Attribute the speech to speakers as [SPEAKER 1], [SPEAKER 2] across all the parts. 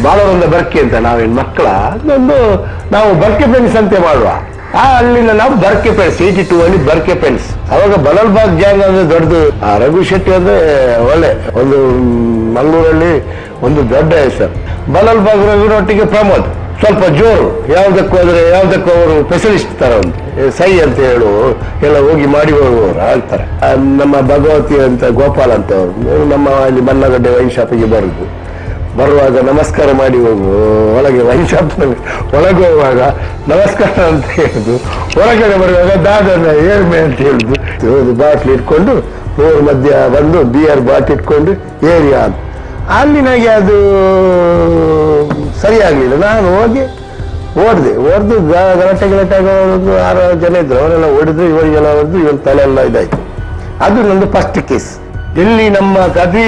[SPEAKER 1] ಬಾಲವೃಂದ ಬರ್ಕೆ ಅಂತ ನಾವೇನು ಮಕ್ಕಳ ಅದೊಂದು ನಾವು ಬರ್ಕೆ ಪೆನ್ಸ್ ಅಂತೆ ಮಾಡುವ. ಅಲ್ಲಿಂದ ನಾವು ಬರ್ಕೆ ಪೆನ್ಸ್ 82 ಅಲ್ಲಿ ಬರ್ಕೆ ಪೆನ್ಸ್. ಅವಾಗ ಬಲಲ್ಬಾಗ್ ಗ್ಯಾಂಗ್ ಅಂದ್ರೆ ದೊಡ್ಡದು. ರಘು ಶೆಟ್ಟಿ ಅಂದ್ರೆ ಒಳ್ಳೆ ಒಂದು ಮಂಗಳೂರಲ್ಲಿ ಒಂದು ದೊಡ್ಡ ಹೆಸರು. ಬಲಲ್ಬಾಗ್ ರಘುನೊಟ್ಟಿಗೆ ಪ್ರಮೋದ್ ಸ್ವಲ್ಪ ಜೋರು, ಯಾವ್ದಕ್ಕೂ ಅವರು ಸ್ಪೆಷಲಿಸ್ಟ್ ತರ ಒಂದು ಸೈ ಅಂತ ಹೇಳು ಎಲ್ಲ ಹೋಗಿ ಮಾಡಿ ಹೋಗುವವರು ಆಗ್ತಾರೆ. ನಮ್ಮ ಭಗವತಿ ಅಂತ ಗೋಪಾಲ್ ಅಂತ ಅವರು ನಮ್ಮ ಇಲ್ಲಿ ಮನ್ನಗಡ್ಡೆ ವೈನ್ ಶಾಪಿಗೆ ಬರುವಾಗ ನಮಸ್ಕಾರ ಮಾಡಿ ಹೋಗು. ಒಳಗೆ ವೈನ್ ಶಾಪ್ನಲ್ಲಿ ಒಳಗೆ ಹೋಗುವಾಗ ನಮಸ್ಕಾರ ಅಂತ ಹೇಳುದು, ಹೊರಗಡೆ ಬರುವಾಗ ದಾದನ ಏಳ್ಮೆ ಅಂತ ಹೇಳುದು. ಬಾಟ್ಲಿ ಇಟ್ಕೊಂಡು ರೋಡ್ ಮಧ್ಯ ಬಂದು ಬಿಯರ್ ಬಾಟ್ಲಿ ಇಟ್ಕೊಂಡು ಏರಿಯಾ ಅಂತ. ಅಲ್ಲಿ ನನಗೆ ಅದು ಸರಿಯಾಗಲಿಲ್ಲ. ನಾನು ಓಡ್ದು ಗಲಾಟೆ ಒಂದು 6 ಜನ ಇದ್ರು, ಅವರೆಲ್ಲ ಓಡಿದ್ರು, ಇವರಿಗೆಲ್ಲ ಹೊಡೆದು ಇವ್ರ ತಲೆ ಎಲ್ಲ ಇದಾಯ್ತು. ಅದು ನಂದು ಫಸ್ಟ್ ಕೇಸ್. ಇಲ್ಲಿ ನಮ್ಮ ಕದಿ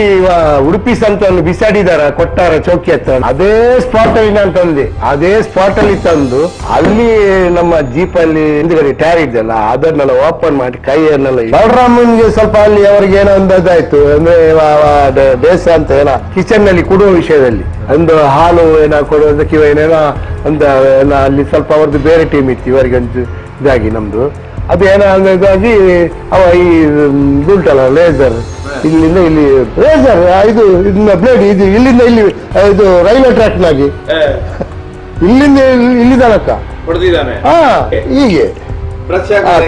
[SPEAKER 1] ಉಡುಪಿ ಸಂತವನ್ನು ಬಿಸಾಡಿದಾರ ಕೊಟ್ಟಾರ ಚೌಕಿ ಹತ್ರ. ಅದೇ ಸ್ಪಾಟ್ ಅಲ್ಲಿ ನಾನು ತಂದೆ. ಅದೇ ಸ್ಪಾಟ್ ಅಲ್ಲಿ ತಂದು ಅಲ್ಲಿ ನಮ್ಮ ಜೀಪಲ್ಲಿ ಹಿಂದ್ಗಡೆ ಟ್ಯಾರ್ ಇದೆಯಲ್ಲ ಅದನ್ನೆಲ್ಲ ಓಪನ್ ಮಾಡಿ ಕೈಯನ್ನೆಲ್ಲ ಬಲರಾಮನ್ಗೆ ಸ್ವಲ್ಪ ಅಲ್ಲಿ ಅವ್ರಿಗೆ ಏನೋ ಒಂದು ಅದಾಯ್ತು. ಅಂದ್ರೆ ಬೇಸ ಅಂತ ಏನೋ ಕಿಚನ್ ನಲ್ಲಿ ಕೊಡುವ ವಿಷಯದಲ್ಲಿ ಒಂದು ಹಾಲು ಏನೋ ಕೊಡುವುದಕ್ಕೆ ಏನೇನೋ ಒಂದು ಅಲ್ಲಿ ಸ್ವಲ್ಪ ಅವ್ರದ್ದು ಬೇರೆ ಟೀಮ್ ಇತ್ತು, ಇವರಿಗಂತೂ ಇದಾಗಿ ನಮ್ದು ಅದು ಏನೋ ಇದಾಗಿ ಅವ ಈ ಉಂಟಲ್ಲ ಲೇಸರ್, ಇಲ್ಲಿಂದ ಇಲ್ಲಿ ರೇಸರ್ ಇದು ಇದನ್ನ ಬ್ಲೇಡ್ ಇದು ಇಲ್ಲಿಂದ ಇಲ್ಲಿ ಇದು ರೈಲ್ವೆ ಟ್ರ್ಯಾಕ್ ನಾಗಿ ಇಲ್ಲಿಂದ ಇಲ್ಲಿ ತನಕ ಹೀಗೆ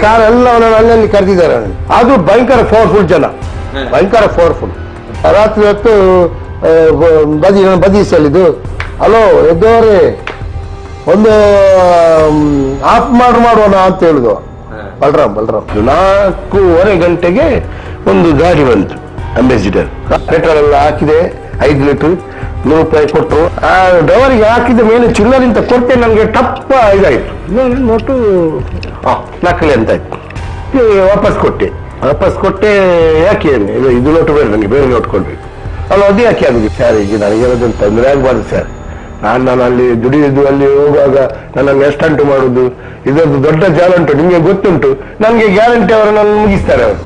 [SPEAKER 1] ಕಾರ್ ಎಲ್ಲ ಅಲ್ಲಲ್ಲಿ ಕರೆದಿದ್ದಾರೆ. ಅದು ಭಯಂಕರ ಪವರ್ಫುಲ್ ಜನ, ಭಯಂಕರ ಪವರ್ಫುಲ್. ರಾತ್ರಿ ಹೊತ್ತು ಬದಿ ಸಲ್ಲಿದ್ದು, ಹಲೋ ಎದ್ದವರೇ ಒಂದು ಆಫ್ ಮಾಡುವಣ ಅಂತ ಹೇಳಿದ್ವು. ಬಲರಾಮ್ 4:15 ಗಂಟೆಗೆ ಒಂದು ಗಾಡಿ ಬಂತು, ಅಂಬಾಸಿಡರ್. ಪೆಟ್ರೋಲ್ ಎಲ್ಲ ಹಾಕಿದೆ, 5 ಲೀಟರ್, 100 ರೂಪಾಯಿ ಕೊಟ್ಟರು. ಆ ಡ್ರೈವರಿಗೆ ಹಾಕಿದ ಮೇಲೆ ಚಿಲ್ಲರಿಂದ ಕೊಟ್ಟೆ. ನನಗೆ ಟಪ್ಪ ಇದಾಯ್ತು, ನೋಟು ನಕಲಿ ಅಂತ ಆಯ್ತು. ವಾಪಸ್ ಕೊಟ್ಟೆ. ಯಾಕೆ ಇದು ನೋಟು ಬೇಡ, ನನಗೆ ಬೇರೆ ನೋಟ್ ಕೊಡ್ಬೇಕು. ಅದು ಯಾಕೆ ಆಗುದು ಸರ್, ಈಗ ನನಗೇನದನ್ನು ತೊಂದರೆ ಆಗಬಾರ್ದು ಸರ್. ನಾನು ಅಲ್ಲಿ ದುಡಿಯುದು, ಅಲ್ಲಿ ಹೋಗುವಾಗ ನನ್ನನ್ನು ಎಷ್ಟಂಟು ಮಾಡುದು, ಇದೊಂದು ದೊಡ್ಡ ಜಾಲಂಟು, ನಿಮಗೆ ಗೊತ್ತುಂಟು. ನನಗೆ ಗ್ಯಾರಂಟಿ ಅವರು ನನ್ನ ಮುಗಿಸ್ತಾರೆ ಅವರು.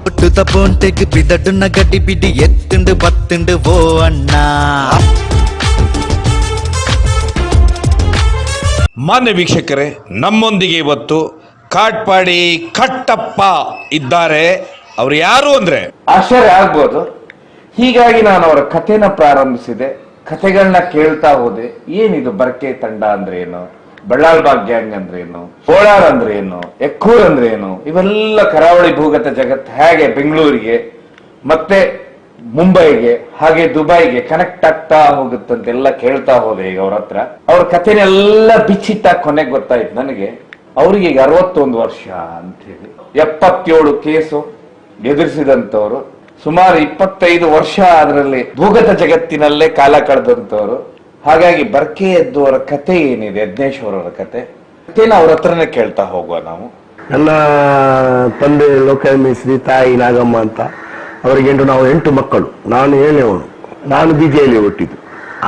[SPEAKER 2] ಮಾನ್ಯ ವೀಕ್ಷಕರೇ, ನಮ್ಮೊಂದಿಗೆ ಇವತ್ತು ಕಾಟ್ಪಾಡಿ ಕಟ್ಟಪ್ಪ ಇದ್ದಾರೆ. ಅವ್ರು ಯಾರು ಅಂದ್ರೆ
[SPEAKER 3] ಆಶ್ಚರ್ಯ ಆಗ್ಬೋದು. ಹೀಗಾಗಿ ನಾನು ಅವರ ಕಥೆನ ಪ್ರಾರಂಭಿಸಿದೆ, ಕಥೆಗಳನ್ನ ಕೇಳ್ತಾ ಹೋದೆ. ಏನಿದು ಬರ್ಕೆ ತಂಡ ಅಂದ್ರೆ ಏನು, ಬಳ್ಳಾಳ್ಬಾಗ್ ಗ್ಯಾಂಗ್ ಅಂದ್ರೆ ಏನು, ಕೋಲಾರ್ ಅಂದ್ರೆ ಏನು, ಎಕ್ಕೂರ್ ಅಂದ್ರೆ ಏನು, ಇವೆಲ್ಲ ಕರಾವಳಿ ಭೂಗತ ಜಗತ್ತು ಹೇಗೆ ಬೆಂಗಳೂರಿಗೆ ಮತ್ತೆ ಮುಂಬೈಗೆ ಹಾಗೆ ದುಬೈಗೆ ಕನೆಕ್ಟ್ ಆಗ್ತಾ ಹೋಗುತ್ತಂತೆಲ್ಲ ಕೇಳ್ತಾ ಹೋದೆ. ಈಗ ಅವ್ರ ಹತ್ರ ಅವ್ರ ಕಥೆನೆಲ್ಲ ಬಿಚ್ಚಿಟ್ಟ ಕೊನೆಗೆ ಗೊತ್ತಾಯ್ತು ನನಗೆ, ಅವ್ರಿಗೆ ಈಗ 61 ವರ್ಷ ಅಂತ ಹೇಳಿ. 77 ಕೇಸು ಎದುರಿಸಿದಂತವ್ರು, ಸುಮಾರು 25 ವರ್ಷ ಅದರಲ್ಲಿ ಭೂಗತ ಜಗತ್ತಿನಲ್ಲೇ ಕಾಲ ಕಳೆದಂತವ್ರು. ಹಾಗಾಗಿ ಬರ್ಕೆ ಎದ್ದುವರ ಕತೆ ಏನಿದೆ, ಯಜ್ಞೇಶ್ವರ ಅವರ ಕಥೆನ ಅವ್ರ ಹತ್ರನೇ ಕೇಳ್ತಾ ಹೋಗುವ ನಾವು.
[SPEAKER 1] ನನ್ನ ತಂದೆ ಲೋಕ ಮೇಸ್ತ್ರಿ, ತಾಯಿ ನಾಗಮ್ಮ ಅಂತ. ಅವರಿಗೆ ನಾವು 8 ಮಕ್ಕಳು, ನಾನು 7ನೇವನು. ನಾನು ಬೀದಿಯಲ್ಲಿ ಹುಟ್ಟಿದ್ದು.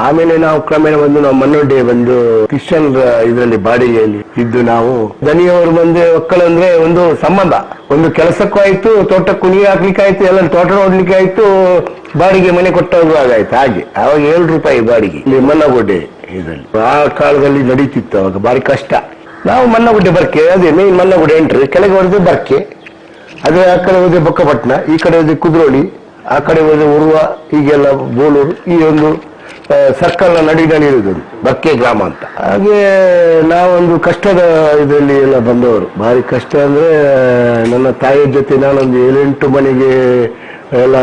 [SPEAKER 1] ಆಮೇಲೆ ನಾವು ಕ್ರಮೇಣ ಬಂದು ನಾವು ಮನ್ನೊಡ್ಡೆ ಬಂದು ಕ್ರಿಶ್ಚಿಯನ್ ಇದರಲ್ಲಿ ಬಾಡಿಗೆಯಲ್ಲಿ ಇದ್ದು. ನಾವು ದನಿಯವರು ಬಂದು ಮಕ್ಕಳಂದ್ರೆ ಒಂದು ಸಂಬಂಧ, ಒಂದು ಕೆಲಸಕ್ಕೂ ಆಯ್ತು, ತೋಟಕ್ಕೂ ನೀರು ಹಾಕ್ಲಿಕ್ಕೆ ಆಯ್ತು, ಎಲ್ಲ ತೋಟ ನೋಡ್ಲಿಕ್ಕೆ ಆಯ್ತು, ಬಾಡಿಗೆ ಮನೆ ಕೊಟ್ಟೋಗುವಾಗ ಆಯ್ತು. ಹಾಗೆ ಅವಾಗ 7 ರೂಪಾಯಿ ಬಾಡಿಗೆ ಇಲ್ಲಿ ಮನ್ನಗುಡ್ಡೆ ಇದರಲ್ಲಿ. ಆ ಕಾಲದಲ್ಲಿ ನಡೀತಿತ್ತು, ಅವಾಗ ಬಾರಿ ಕಷ್ಟ. ನಾವು ಮನ್ನಗುಡ್ಡೆ ಬರ್ಕೆ, ಅದೇ ಮೇನ್ ಮನ್ನಗುಡ್ಡೆ ಎಂಟ್ರಿ, ಕೆಳಗೆ ಹೊಡೆದು ಬರ್ಕೆ, ಅದೇ ಆ ಕಡೆ ಹೋದ್ರೆ ಬೊಕ್ಕಪಟ್ಟಣ, ಈ ಕಡೆ ಹೋದ್ರೆ ಕುದ್ರೋಳಿ, ಆ ಕಡೆ ಹೋದ್ರೆ ಉರ್ವ, ಹೀಗೆಲ್ಲ ಬೋಳೂರು, ಈ ಒಂದು ಸರ್ಕಲ್ ನ ನಡುವಿನಲ್ಲಿ ಇರುವುದು ಬರ್ಕೆ ಗ್ರಾಮ ಅಂತ. ಹಾಗೆ ನಾವೊಂದು ಕಷ್ಟದ ಇದರಲ್ಲಿ ಎಲ್ಲ ಬಂದವರು. ಭಾರಿ ಕಷ್ಟ ಅಂದ್ರೆ ನನ್ನ ತಾಯಿಯ ಜೊತೆ ನಾನೊಂದು 7-8 ಮನೆಗೆ ಎಲ್ಲ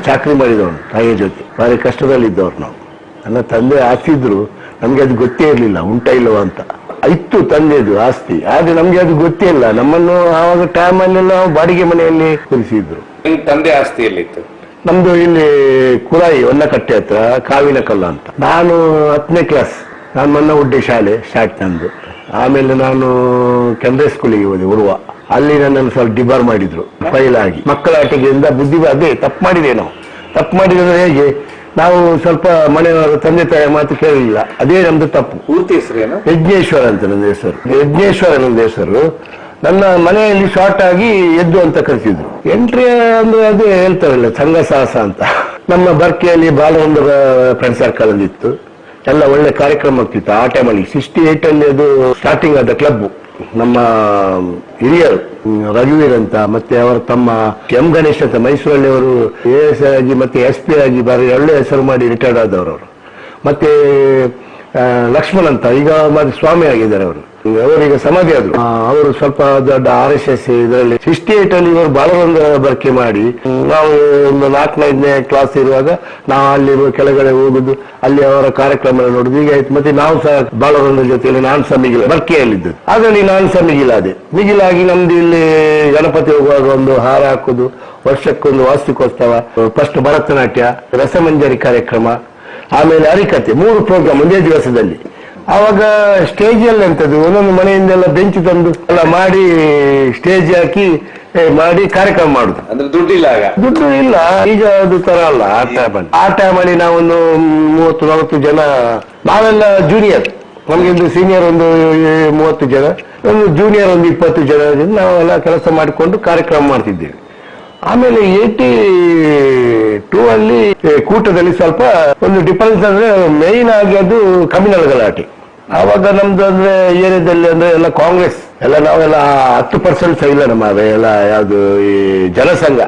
[SPEAKER 1] ಚಾಕ್ರಿ ಮಾಡಿದವನು ತಾಯಿಯ ಜೊತೆ. ಭಾರಿ ಕಷ್ಟದಲ್ಲಿದ್ದವ್ರು ನಾವು. ನನ್ನ ತಂದೆ ಆಸ್ತಿದ್ರು, ನಮ್ಗೆ ಅದು ಗೊತ್ತೇ ಇರ್ಲಿಲ್ಲ ಉಂಟ ಇಲ್ಲವ ಅಂತ. ಇತ್ತು ತಂದೆದು ಆಸ್ತಿ, ಆದ್ರೆ ನಮ್ಗೆ ಅದು ಗೊತ್ತೇ ಇಲ್ಲ. ನಮ್ಮನ್ನು ಆವಾಗ ಟೈಮಲ್ಲೆಲ್ಲ ಬಾಡಿಗೆ ಮನೆಯಲ್ಲಿ ಕೂರಿಸಿದ್ರು.
[SPEAKER 3] ತಂದೆ ಆಸ್ತಿಯಲ್ಲಿತ್ತು
[SPEAKER 1] ನಮ್ದು ಇಲ್ಲಿ ಕುರಾಯಿ ಹೊನ್ನಕಟ್ಟೆ ಹತ್ರ ಕಾವಿನ ಕಲ್ಲ ಅಂತ. ನಾನು 10ನೇ ಕ್ಲಾಸ್, ನಾನು ಮನ್ನಗುಡ್ಡೆ ಶಾಲೆ ಸ್ಟಾರ್ಟ್ ನಂದು. ಆಮೇಲೆ ನಾನು ಕೆಂದ್ರೆ ಸ್ಕೂಲಿಗೆ ಹೋದೆ ಉರ್ವ. ಅಲ್ಲಿ ನನ್ನನ್ನು ಸ್ವಲ್ಪ ಡಿಬಾರ್ ಮಾಡಿದ್ರು, ಫೈಲ್ ಆಗಿ. ಮಕ್ಕಳ ಆಟಿಕೆಯಿಂದ ಬುದ್ಧಿ ಅದೇ ತಪ್ಪು ಮಾಡಿದೆ. ನಾವು ತಪ್ಪು ಮಾಡಿದ್ರೆ ಹೇಗೆ, ನಾವು ಸ್ವಲ್ಪ ಮನೆಯವರು ತಂದೆ ತಾಯಿ ಮಾತು ಕೇಳಲಿಲ್ಲ, ಅದೇ ನಮ್ದು ತಪ್ಪು.
[SPEAKER 3] ಪೂರ್ತಿ ಹೆಸರೇನು?
[SPEAKER 1] ಯಜ್ಞೇಶ್ವರ ಅಂತ ನನ್ನ ಹೆಸರು. ಯಜ್ಞೇಶ್ವರ ನನ್ನ ಹೆಸರು. ನನ್ನ ಮನೆಯಲ್ಲಿ ಶಾರ್ಟ್ ಆಗಿ ಎದ್ದು ಅಂತ ಕರೆಸಿದ್ರು. ಎಂಟ್ರಿ ಅಂದ್ರೆ ಅದೇ ಹೇಳ್ತಾರಲ್ಲ ಸಂಘ ಸಾಹಸ ಅಂತ. ನಮ್ಮ ಬರ್ಕೆಯಲ್ಲಿ ಬಾಲವೃಂದ ಫ್ರೆಂಡ್ ಸರ್ಕಲ್ ಅಲ್ಲಿ ಇತ್ತು. ಎಲ್ಲ ಒಳ್ಳೆ ಕಾರ್ಯಕ್ರಮ ಆಗ್ತಿತ್ತು ಆ ಟೈಮಲ್ಲಿ. 68 ಅಲ್ಲಿ ಅದು ಸ್ಟಾರ್ಟಿಂಗ್ ಆದ ಕ್ಲಬ್. ನಮ್ಮ ಹಿರಿಯರು ರಘುವೀರ್ ಅಂತ, ಮತ್ತೆ ಅವರ ತಮ್ಮ ಎಂ ಗಣೇಶ್ ಅಂತ, ಮೈಸೂರಲ್ಲಿ ಅವರು AS ಆಗಿ ಮತ್ತೆ SP ಆಗಿ ಬಾರಿ ಒಳ್ಳೆ ಹೆಸರು ಮಾಡಿ ರಿಟೈರ್ಡ್ ಆದವರು ಅವರು. ಮತ್ತೆ ಲಕ್ಷ್ಮಣ್ ಅಂತ, ಈಗ ಮತ್ತೆ ಸ್ವಾಮಿ ಆಗಿದ್ದಾರೆ ಅವರು. ಅವರೀಗ ಸಮಾಧಿ ಆದ್ರು. ಅವರು ಸ್ವಲ್ಪ ದೊಡ್ಡ RSS ಇದರಲ್ಲಿ 68 ಅಲ್ಲಿ ಇವರು ಬಾಲವೃಂದ ಬರ್ಕೆ ಮಾಡಿ, ನಾವು ಒಂದು 4ನೇ ಕ್ಲಾಸ್ ಇರುವಾಗ ನಾವು ಅಲ್ಲಿ ಕೆಳಗಡೆ ಹೋಗುದು, ಅಲ್ಲಿ ಅವರ ಕಾರ್ಯಕ್ರಮ ನೋಡುದು. ಈಗ ಆಯ್ತು. ಮತ್ತೆ ನಾವು ಸಹ ಬಾಲವೃಂದ ಜೊತೆಯಲ್ಲಿ ನಾನು ಸಹ ಮಿಗಿಲ ಬರ್ಕೆಯಲ್ಲಿದ್ದು, ಅದರಲ್ಲಿ ನಾನು ಸಹ ಮಿಗಿಲಾದೆ. ಮಿಗಿಲಾಗಿ ನಮ್ದು ಇಲ್ಲಿ ಗಣಪತಿ ಹೋಗುವಾಗ ಒಂದು ಹಾರ ಹಾಕುದು, ವರ್ಷಕ್ಕೊಂದು ವಾರ್ಷಿಕೋತ್ಸವ, ಫಸ್ಟ್ ಭರತನಾಟ್ಯ, ರಸಮಂಜರಿ ಕಾರ್ಯಕ್ರಮ, ಆಮೇಲೆ ಹರಿಕತೆ, 3 ಪ್ರೋಗ್ರಾಮ್ ಒಂದೇ ದಿವಸದಲ್ಲಿ. ಆವಾಗ ಸ್ಟೇಜ್ ಅಲ್ಲಿ ಅಂತದ್ದು ಒಂದೊಂದು ಮನೆಯಿಂದೆಲ್ಲ ಬೆಂಚ್ ತಂದು ಎಲ್ಲ ಮಾಡಿ ಸ್ಟೇಜ್ ಹಾಕಿ ಮಾಡಿ ಕಾರ್ಯಕ್ರಮ ಮಾಡುದು.
[SPEAKER 3] ಅಂದ್ರೆ ದುಡ್ಡಿಲ್ಲ,
[SPEAKER 1] ದುಡ್ಡು ಇಲ್ಲ, ಈಗ ಅದು ತರ ಅಲ್ಲ. ಆ ಟೈಮಲ್ಲಿ ನಾವೊಂದು 30-40 ಜನ, ನಾವೆಲ್ಲ ಜೂನಿಯರ್, ನಮ್ಗೆ ಸೀನಿಯರ್ ಒಂದು 30 ಜನ, ಒಂದು ಜೂನಿಯರ್ ಒಂದು 20 ಜನ, ನಾವೆಲ್ಲ ಕೆಲಸ ಮಾಡಿಕೊಂಡು ಕಾರ್ಯಕ್ರಮ ಮಾಡ್ತಿದ್ದೇವೆ. ಆಮೇಲೆ 82 ಅಲ್ಲಿ ಕೂಟದಲ್ಲಿ ಸ್ವಲ್ಪ ಒಂದು ಡಿಫರೆನ್ಸ್ ಅಂದ್ರೆ ಮೈನ್ ಆಗಿ ಅದು ಕಮ್ಯುನಲ್ ಗಲಾಟೆ. ಆವಾಗ ನಮ್ದು ಅಂದ್ರೆ ಏರಿಯಾದಲ್ಲಿ ಅಂದ್ರೆ ಎಲ್ಲ ಕಾಂಗ್ರೆಸ್ ಎಲ್ಲ, ನಾವೆಲ್ಲ 10% ಇಲ್ಲ ನಮ್ಮ ಎಲ್ಲ ಯಾವ್ದು ಈ ಜನಸಂಘ,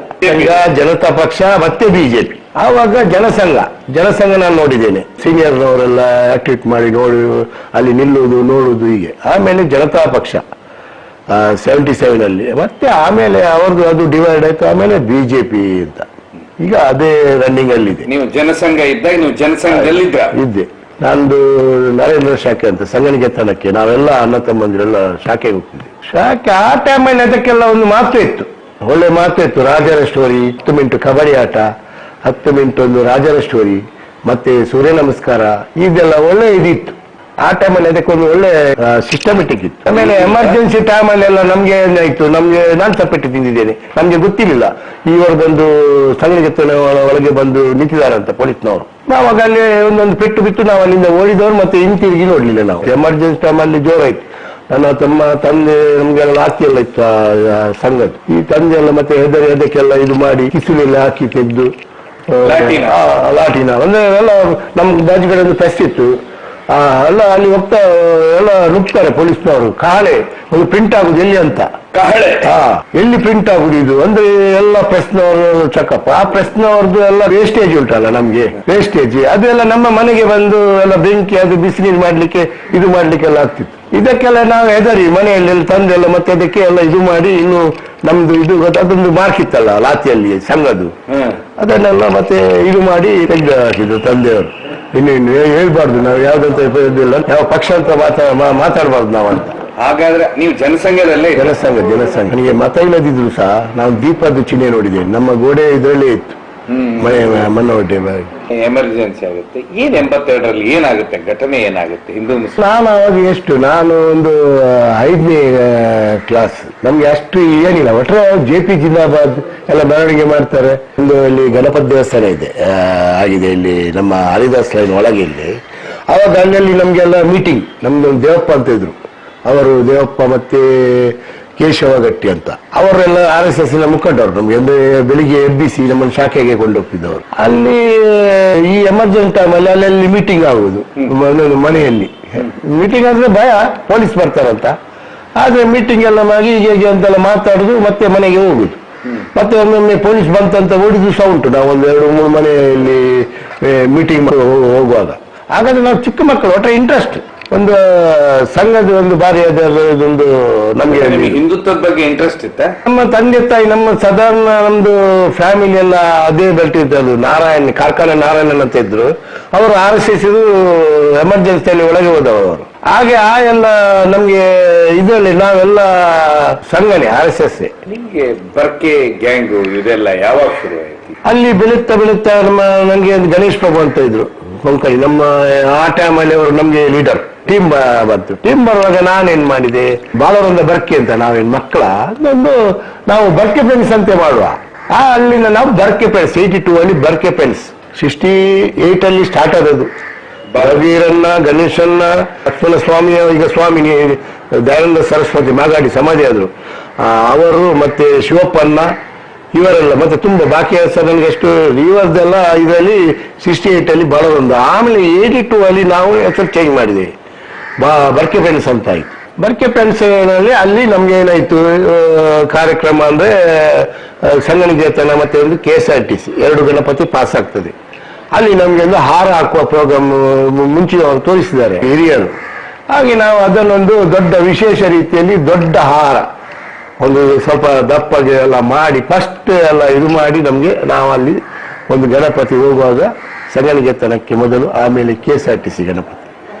[SPEAKER 1] ಜನತಾ ಪಕ್ಷ ಮತ್ತೆ BJP. ಆವಾಗ ಜನಸಂಘ ನಾನು ನೋಡಿದ್ದೇನೆ, ಸೀನಿಯರ್ನವರೆಲ್ಲ ಆಕ್ಟಿವೇಟ್ ಮಾಡಿ ನೋಡಿ ಅಲ್ಲಿ ನಿಲ್ಲುವುದು ನೋಡುವುದು ಹೀಗೆ. ಆಮೇಲೆ ಜನತಾ ಪಕ್ಷ 77 ಅಲ್ಲಿ, ಮತ್ತೆ ಆಮೇಲೆ ಅವ್ರದ್ದು ಅದು ಡಿವೈಡ್ ಆಯ್ತು. ಆಮೇಲೆ BJP ಅಂತ ಈಗ ಅದೇ ರನ್ನಿಂಗ್ ಅಲ್ಲಿ ಇದೆ.
[SPEAKER 3] ನೀವು ಜನಸಂಘ ಇದ್ದಾಗ ನೀವು ಜನಸಂಘದಲ್ಲಿ
[SPEAKER 1] ಇದ್ದೆ. ನಂದು ನರೇಂದ್ರ ಶಾಖೆ ಅಂತ ಸಂಗನಿಗೆತನಕ್ಕೆ ನಾವೆಲ್ಲ ಅಣ್ಣ ತಮ್ಮಂದಿರೆಲ್ಲ ಶಾಖೆಗೆ ಹೋಗ್ತಿದ್ವಿ. ಶಾಖೆ ಆ ಟೈಮಲ್ಲಿ ಅದಕ್ಕೆಲ್ಲ ಒಂದು ಮಾತು ಇತ್ತು, ಒಳ್ಳೆ ಮಾತು ಇತ್ತು. ರಾಜರ ಸ್ಟೋರಿ, 10 ಮಿನಿಟ್ ಕಬಡ್ಡಿ ಆಟ, 10 ಮಿನಿಟ್ ಒಂದು ರಾಜರ ಸ್ಟೋರಿ, ಮತ್ತೆ ಸೂರ್ಯ ನಮಸ್ಕಾರ, ಇದೆಲ್ಲ ಒಳ್ಳೆ ಇದಿತ್ತು ಆ ಟೈಮಲ್ಲಿ. ಅದಕ್ಕೊಂದು ಒಳ್ಳೆ ಸಿಸ್ಟಮೆಟಿಕ್ ಇತ್ತು. ಆಮೇಲೆ ಎಮರ್ಜೆನ್ಸಿ ಟೈಮಲ್ಲಿ ಎಲ್ಲ ನಮ್ಗೆ ಏನಾಯ್ತು, ನಾನು ತಪ್ಪೆಟ್ಟು ತಿಂದಿದ್ದೇನೆ, ನಮ್ಗೆ ಗೊತ್ತಿರಲಿಲ್ಲ ಇವರು ಬಂದು ಸಂಗನಿಗೆತನ ಒಳಗೆ ಬಂದು ನಿಂತಿದ್ದಾರೆ ಪೊಲೀಸ್ನವರು. ನಾವಾಗ ಅಲ್ಲಿ ಒಂದೊಂದು ಪೆಟ್ಟು ಬಿಟ್ಟು ನಾವು ಅಲ್ಲಿಂದ ಓಡಿದವರು ಮತ್ತೆ ಹಿಂತಿರುಗಿ ನೋಡ್ಲಿಲ್ಲ ನಾವು. ಎಮರ್ಜೆನ್ಸಿ ಟೈಮಲ್ಲಿ ಜೋರಾಯ್ತು. ನನ್ನ ತಂದೆ ನಮ್ಗೆಲ್ಲ ಆಸ್ತಿ ಎಲ್ಲ ಇತ್ತು ಸಂಘದ. ಈ ತಂದೆ ಎಲ್ಲ ಮತ್ತೆ ಅದಕ್ಕೆಲ್ಲ ಇದು ಮಾಡಿ ಕಿಸುಲೆಲ್ಲ ಹಾಕಿ ತೆಗೆದು ಲಾಟಿನ ಅಂದ್ರೆ ಎಲ್ಲ ನಮ್ ಬಾಜುಗಡೆ ಒಂದು ಪ್ರೆಸ್ ಇತ್ತು, ಎಲ್ಲ ಅಲ್ಲಿ ಹೋಗ್ತಾ ಎಲ್ಲ ನುಗ್ತಾರೆ ಪೊಲೀಸ್ನವರು. ಕಾಳೆ ಒಂದು ಪ್ರಿಂಟ್ ಆಗುದು ಎಲ್ಲಿ ಅಂತ, ಎಲ್ಲಿ ಪ್ರಿಂಟ್ ಆಗುದು ಇದು ಅಂದ್ರೆ ಎಲ್ಲ ಪ್ರೆಸ್ನವರು ಚಕಪ್. ಆ ಪ್ರೆಸ್ನವ್ರದ್ದು ಎಲ್ಲ ವೇಸ್ಟೇಜ್ ಉಂಟಲ್ಲ ನಮ್ಗೆ, ವೇಸ್ಟೇಜ್ ಅದೆಲ್ಲ ನಮ್ಮ ಮನೆಗೆ ಬಂದು ಎಲ್ಲ ಬೆಂಕಿ ಅದು ಬಿಸಿನೀರು ಮಾಡ್ಲಿಕ್ಕೆ ಇದು ಮಾಡ್ಲಿಕ್ಕೆಲ್ಲ ಆಗ್ತಿತ್ತು. ಇದಕ್ಕೆಲ್ಲ ನಾವು ಹೆದರಿ ಮನೆಯಲ್ಲಿ ತಂದೆಲ್ಲ ಮತ್ತೆ ಅದಕ್ಕೆ ಎಲ್ಲ ಇದು ಮಾಡಿ, ಇನ್ನು ನಮ್ದು ಇದು ಅದೊಂದು ಮಾರ್ಕಿತ್ತಲ್ಲ ಲಾತಿಯಲ್ಲಿ ಸಂಘದ್ದು, ಅದನ್ನೆಲ್ಲ ಮತ್ತೆ ಇದು ಮಾಡಿ ತೆಗೆದು ಹಾಕಿದ್ರು ತಂದೆಯವರು. ಇನ್ನು ಹೇಳ್ಬಾರ್ದು ನಾವು ಯಾವ್ದಂತ ಇಲ್ಲ, ಯಾವ ಪಕ್ಷ ಅಂತ ಮಾತಾಡಬಾರ್ದು ನಾವು ಅಂತ.
[SPEAKER 3] ಹಾಗಾದ್ರೆ ನೀವು ಜನಸಂಘದಲ್ಲೇ?
[SPEAKER 1] ಜನಸಂಘ. ನನಗೆ ಮತ ಇಲ್ಲದಿದ್ರು ಸಹ ನಾವು ದೀಪದ ಚಿಹ್ನೆ ನೋಡಿದ್ದೇನೆ, ನಮ್ಮ ಗೋಡೆ ಇದರಲ್ಲೇ ಇತ್ತು ಮನೋಡ್ಡೆ.
[SPEAKER 3] ಎಮರ್ಜೆನ್ಸಿ ಆಗುತ್ತೆ. ಏನ್ 82ರಲ್ಲಿ ಏನಾಗುತ್ತೆ, ಘಟನೆ ಏನಾಗುತ್ತೆ ಹಿಂದೂ ಮುಸ್ಲಿಂ?
[SPEAKER 1] ನಾನು ಅವಾಗ ನಾನು ಒಂದು 5ನೇ ಕ್ಲಾಸ್, ನಮ್ಗೆ ಅಷ್ಟು ಏನಿಲ್ಲ. ಒಟ್ಟರೆ JP ಜಿಂದಾಬಾದ್ ಎಲ್ಲ ಮೆರವಣಿಗೆ ಮಾಡ್ತಾರೆ. ಒಂದು ಇಲ್ಲಿ ಗಣಪತಿ ದೇವಸ್ಥಾನ ಇದೆ ಆಗಿದೆ ಇಲ್ಲಿ ನಮ್ಮ ಹರಿದಾಸ್ ಲೈನ್ ಒಳಗೆ ಇಲ್ಲಿ. ಆವಾಗ ಅಲ್ಲಲ್ಲಿ ನಮ್ಗೆಲ್ಲ ಮೀಟಿಂಗ್, ನಮ್ದು ದೇವಪ್ಪ ಅಂತ ಇದ್ರು, ಅವರು ದೇವಪ್ಪ ಮತ್ತೆ ಕೇಶವ ಗಟ್ಟಿ ಅಂತ, ಅವರೆಲ್ಲ RSS ಮುಖಂಡರು. ನಮ್ಗೆ ಅಂದ್ರೆ ಬೆಳಿಗ್ಗೆ ಎಬ್ಬಿಸಿ ನಮ್ಮನ್ನು ಶಾಖೆಗೆ ಕೊಂಡೋಗ್ತಿದ್ದವರು. ಅಲ್ಲಿ ಈ ಎಮರ್ಜೆನ್ಸಿ ಟೈಮಲ್ಲಿ ಅಲ್ಲಲ್ಲಿ ಮೀಟಿಂಗ್ ಆಗುದು, ಮನೆಯಲ್ಲಿ ಮೀಟಿಂಗ್ ಅಂದ್ರೆ ಭಯ, ಪೊಲೀಸ್ ಬರ್ತಾರಂತ. ಆದ್ರೆ ಮೀಟಿಂಗ್ ಎಲ್ಲ ಮಾಡಿ ಹೀಗೆ ಅಂತೆಲ್ಲ ಮಾತಾಡುದು, ಮತ್ತೆ ಮನೆಗೆ ಹೋಗುದು. ಮತ್ತೆ ಒಮ್ಮೊಮ್ಮೆ ಪೊಲೀಸ್ ಬಂತಂತ ಓಡಿದ್ದು ಸಹ ಉಂಟು. ನಾವು ಒಂದು 2-3 ಮನೆಯಲ್ಲಿ ಮೀಟಿಂಗ್ ಹೋಗುವಾಗ. ಹಾಗಾದ್ರೆ ನಾವು ಚಿಕ್ಕ ಮಕ್ಕಳು, ಒಟ್ಟ ಇಂಟ್ರೆಸ್ಟ್ ಒಂದು ಸಂಘದ ಒಂದು ಬಾರಿ ಅದೊಂದು ನಮ್ಗೆ
[SPEAKER 3] ಹಿಂದುತ್ವದ ಬಗ್ಗೆ ಇಂಟ್ರೆಸ್ಟ್ ಇತ್ತ.
[SPEAKER 1] ನಮ್ಮ ತಂದೆ ತಾಯಿ ನಮ್ಮ ಸಾಧಾರಣ ನಮ್ದು ಫ್ಯಾಮಿಲಿ ಎಲ್ಲ ಅದೇ ಬೆಲ್ಟಿದ್ದು. ಕಾರ್ಖಾನೆ ನಾರಾಯಣನ್ ಅಂತ ಇದ್ರು, ಅವರು RSS ಎಮರ್ಜೆನ್ಸಿಯಲ್ಲಿ ಒಳಗೆ ಹೋದವರು. ಹಾಗೆ ಆ ಎಲ್ಲ ನಮ್ಗೆ ಇದರಲ್ಲಿ ನಾವೆಲ್ಲ ಸಂಘನೆ RSS.
[SPEAKER 3] ನಿಮ್ಗೆ ಬರ್ಕೆ ಗ್ಯಾಂಗು ಇದೆಲ್ಲ ಯಾವಾಗ ಶುರು ಆಯ್ತು?
[SPEAKER 1] ಅಲ್ಲಿ ಬೆಳೀತಾ ನಂಗೆ ಗಣೇಶ್ ಬಾಬು ಅಂತ ಇದ್ರು ಕೊಂಕಣಿ. ನಮ್ಮ ಆ ಟೈಮಲ್ಲಿ ಅವರು ನಮ್ಗೆ ಲೀಡರ್. ಟೀಮ್ ಬಂತು. ಟೀಮ್ ಬರುವಾಗ ನಾನೇನ್ ಮಾಡಿದೆ, ಬಾಲವೃಂದ ಬರ್ಕೆ ಅಂತ ನಾವೇನ್ ಮಕ್ಕಳ ಅದೊಂದು ನಾವು ಬರ್ಕೆ ಪೆನ್ಸ್ ಅಂತ ಮಾಡುವ. ಅಲ್ಲಿಂದ ನಾವು ಬರ್ಕೆ ಪೆನ್ಸ್ 82 ಅಲ್ಲಿ ಬರ್ಕೆ ಪೆನ್ಸ್ 68 ಅಲ್ಲಿ ಸ್ಟಾರ್ಟ್ ಆದದ್ದು. ಬಲವೀರನ್ನ, ಗಣೇಶನ್ನ, ಲಕ್ಷ್ಮಣ ಸ್ವಾಮಿ, ಈಗ ಸ್ವಾಮಿ ದಯಾನಂದ ಸರಸ್ವತಿ ಮಾಗಾಡಿ ಸಮಾಧಿ ಆದ್ರು ಅವರು, ಮತ್ತೆ ಶಿವಪ್ಪನ್ನ, ಇವರೆಲ್ಲ ಮತ್ತೆ ತುಂಬಾ ಬಾಕಿ ಸರ್ ನನಗೆ ಎಷ್ಟು ಇವರದೆಲ್ಲ ಇದರಲ್ಲಿ 68 ಅಲ್ಲಿ ಬರೋದೊಂದು, ಆಮೇಲೆ 82 ಅಲ್ಲಿ ನಾವು ಹೆಸರು ಚೇಂಜ್ ಮಾಡಿದ್ದೇವೆ, ಬರ್ಕೆ ಪೆನ್ಸ್ ಅಂತ ಆಯ್ತು. ಬರ್ಕೆ ಪೆನ್ಸ್ನಲ್ಲಿ ಅಲ್ಲಿ ನಮ್ಗೆ ಏನಾಯ್ತು ಕಾರ್ಯಕ್ರಮ ಅಂದ್ರೆ ಸಂಗನಿಕೇತನ ಮತ್ತೆ ಒಂದು KSRTC 2 ಗಣಪತಿ ಪಾಸ್ ಆಗ್ತದೆ. ಅಲ್ಲಿ ನಮ್ಗೆ ಒಂದು ಹಾರ ಹಾಕುವ ಪ್ರೋಗ್ರಾಮ್ ಮುಂಚೆ ಅವರು ತೋರಿಸಿದ್ದಾರೆ ಹಿರಿಯರು. ಹಾಗೆ ನಾವು ಅದನ್ನೊಂದು ದೊಡ್ಡ ವಿಶೇಷ ರೀತಿಯಲ್ಲಿ ದೊಡ್ಡ ಹಾರ ಒಂದು ಸ್ವಲ್ಪ ದಪ್ಪಗೆ ಎಲ್ಲ ಮಾಡಿ ಫಸ್ಟ್ ಎಲ್ಲ ಇದು ಮಾಡಿ ನಮಗೆ ನಾವು ಅಲ್ಲಿ ಒಂದು ಗಣಪತಿ ಹೋಗುವಾಗ ಸಂಗನಿಕೇತನಕ್ಕೆ ಮೊದಲು, ಆಮೇಲೆ KSRTC ಗಣಪತಿ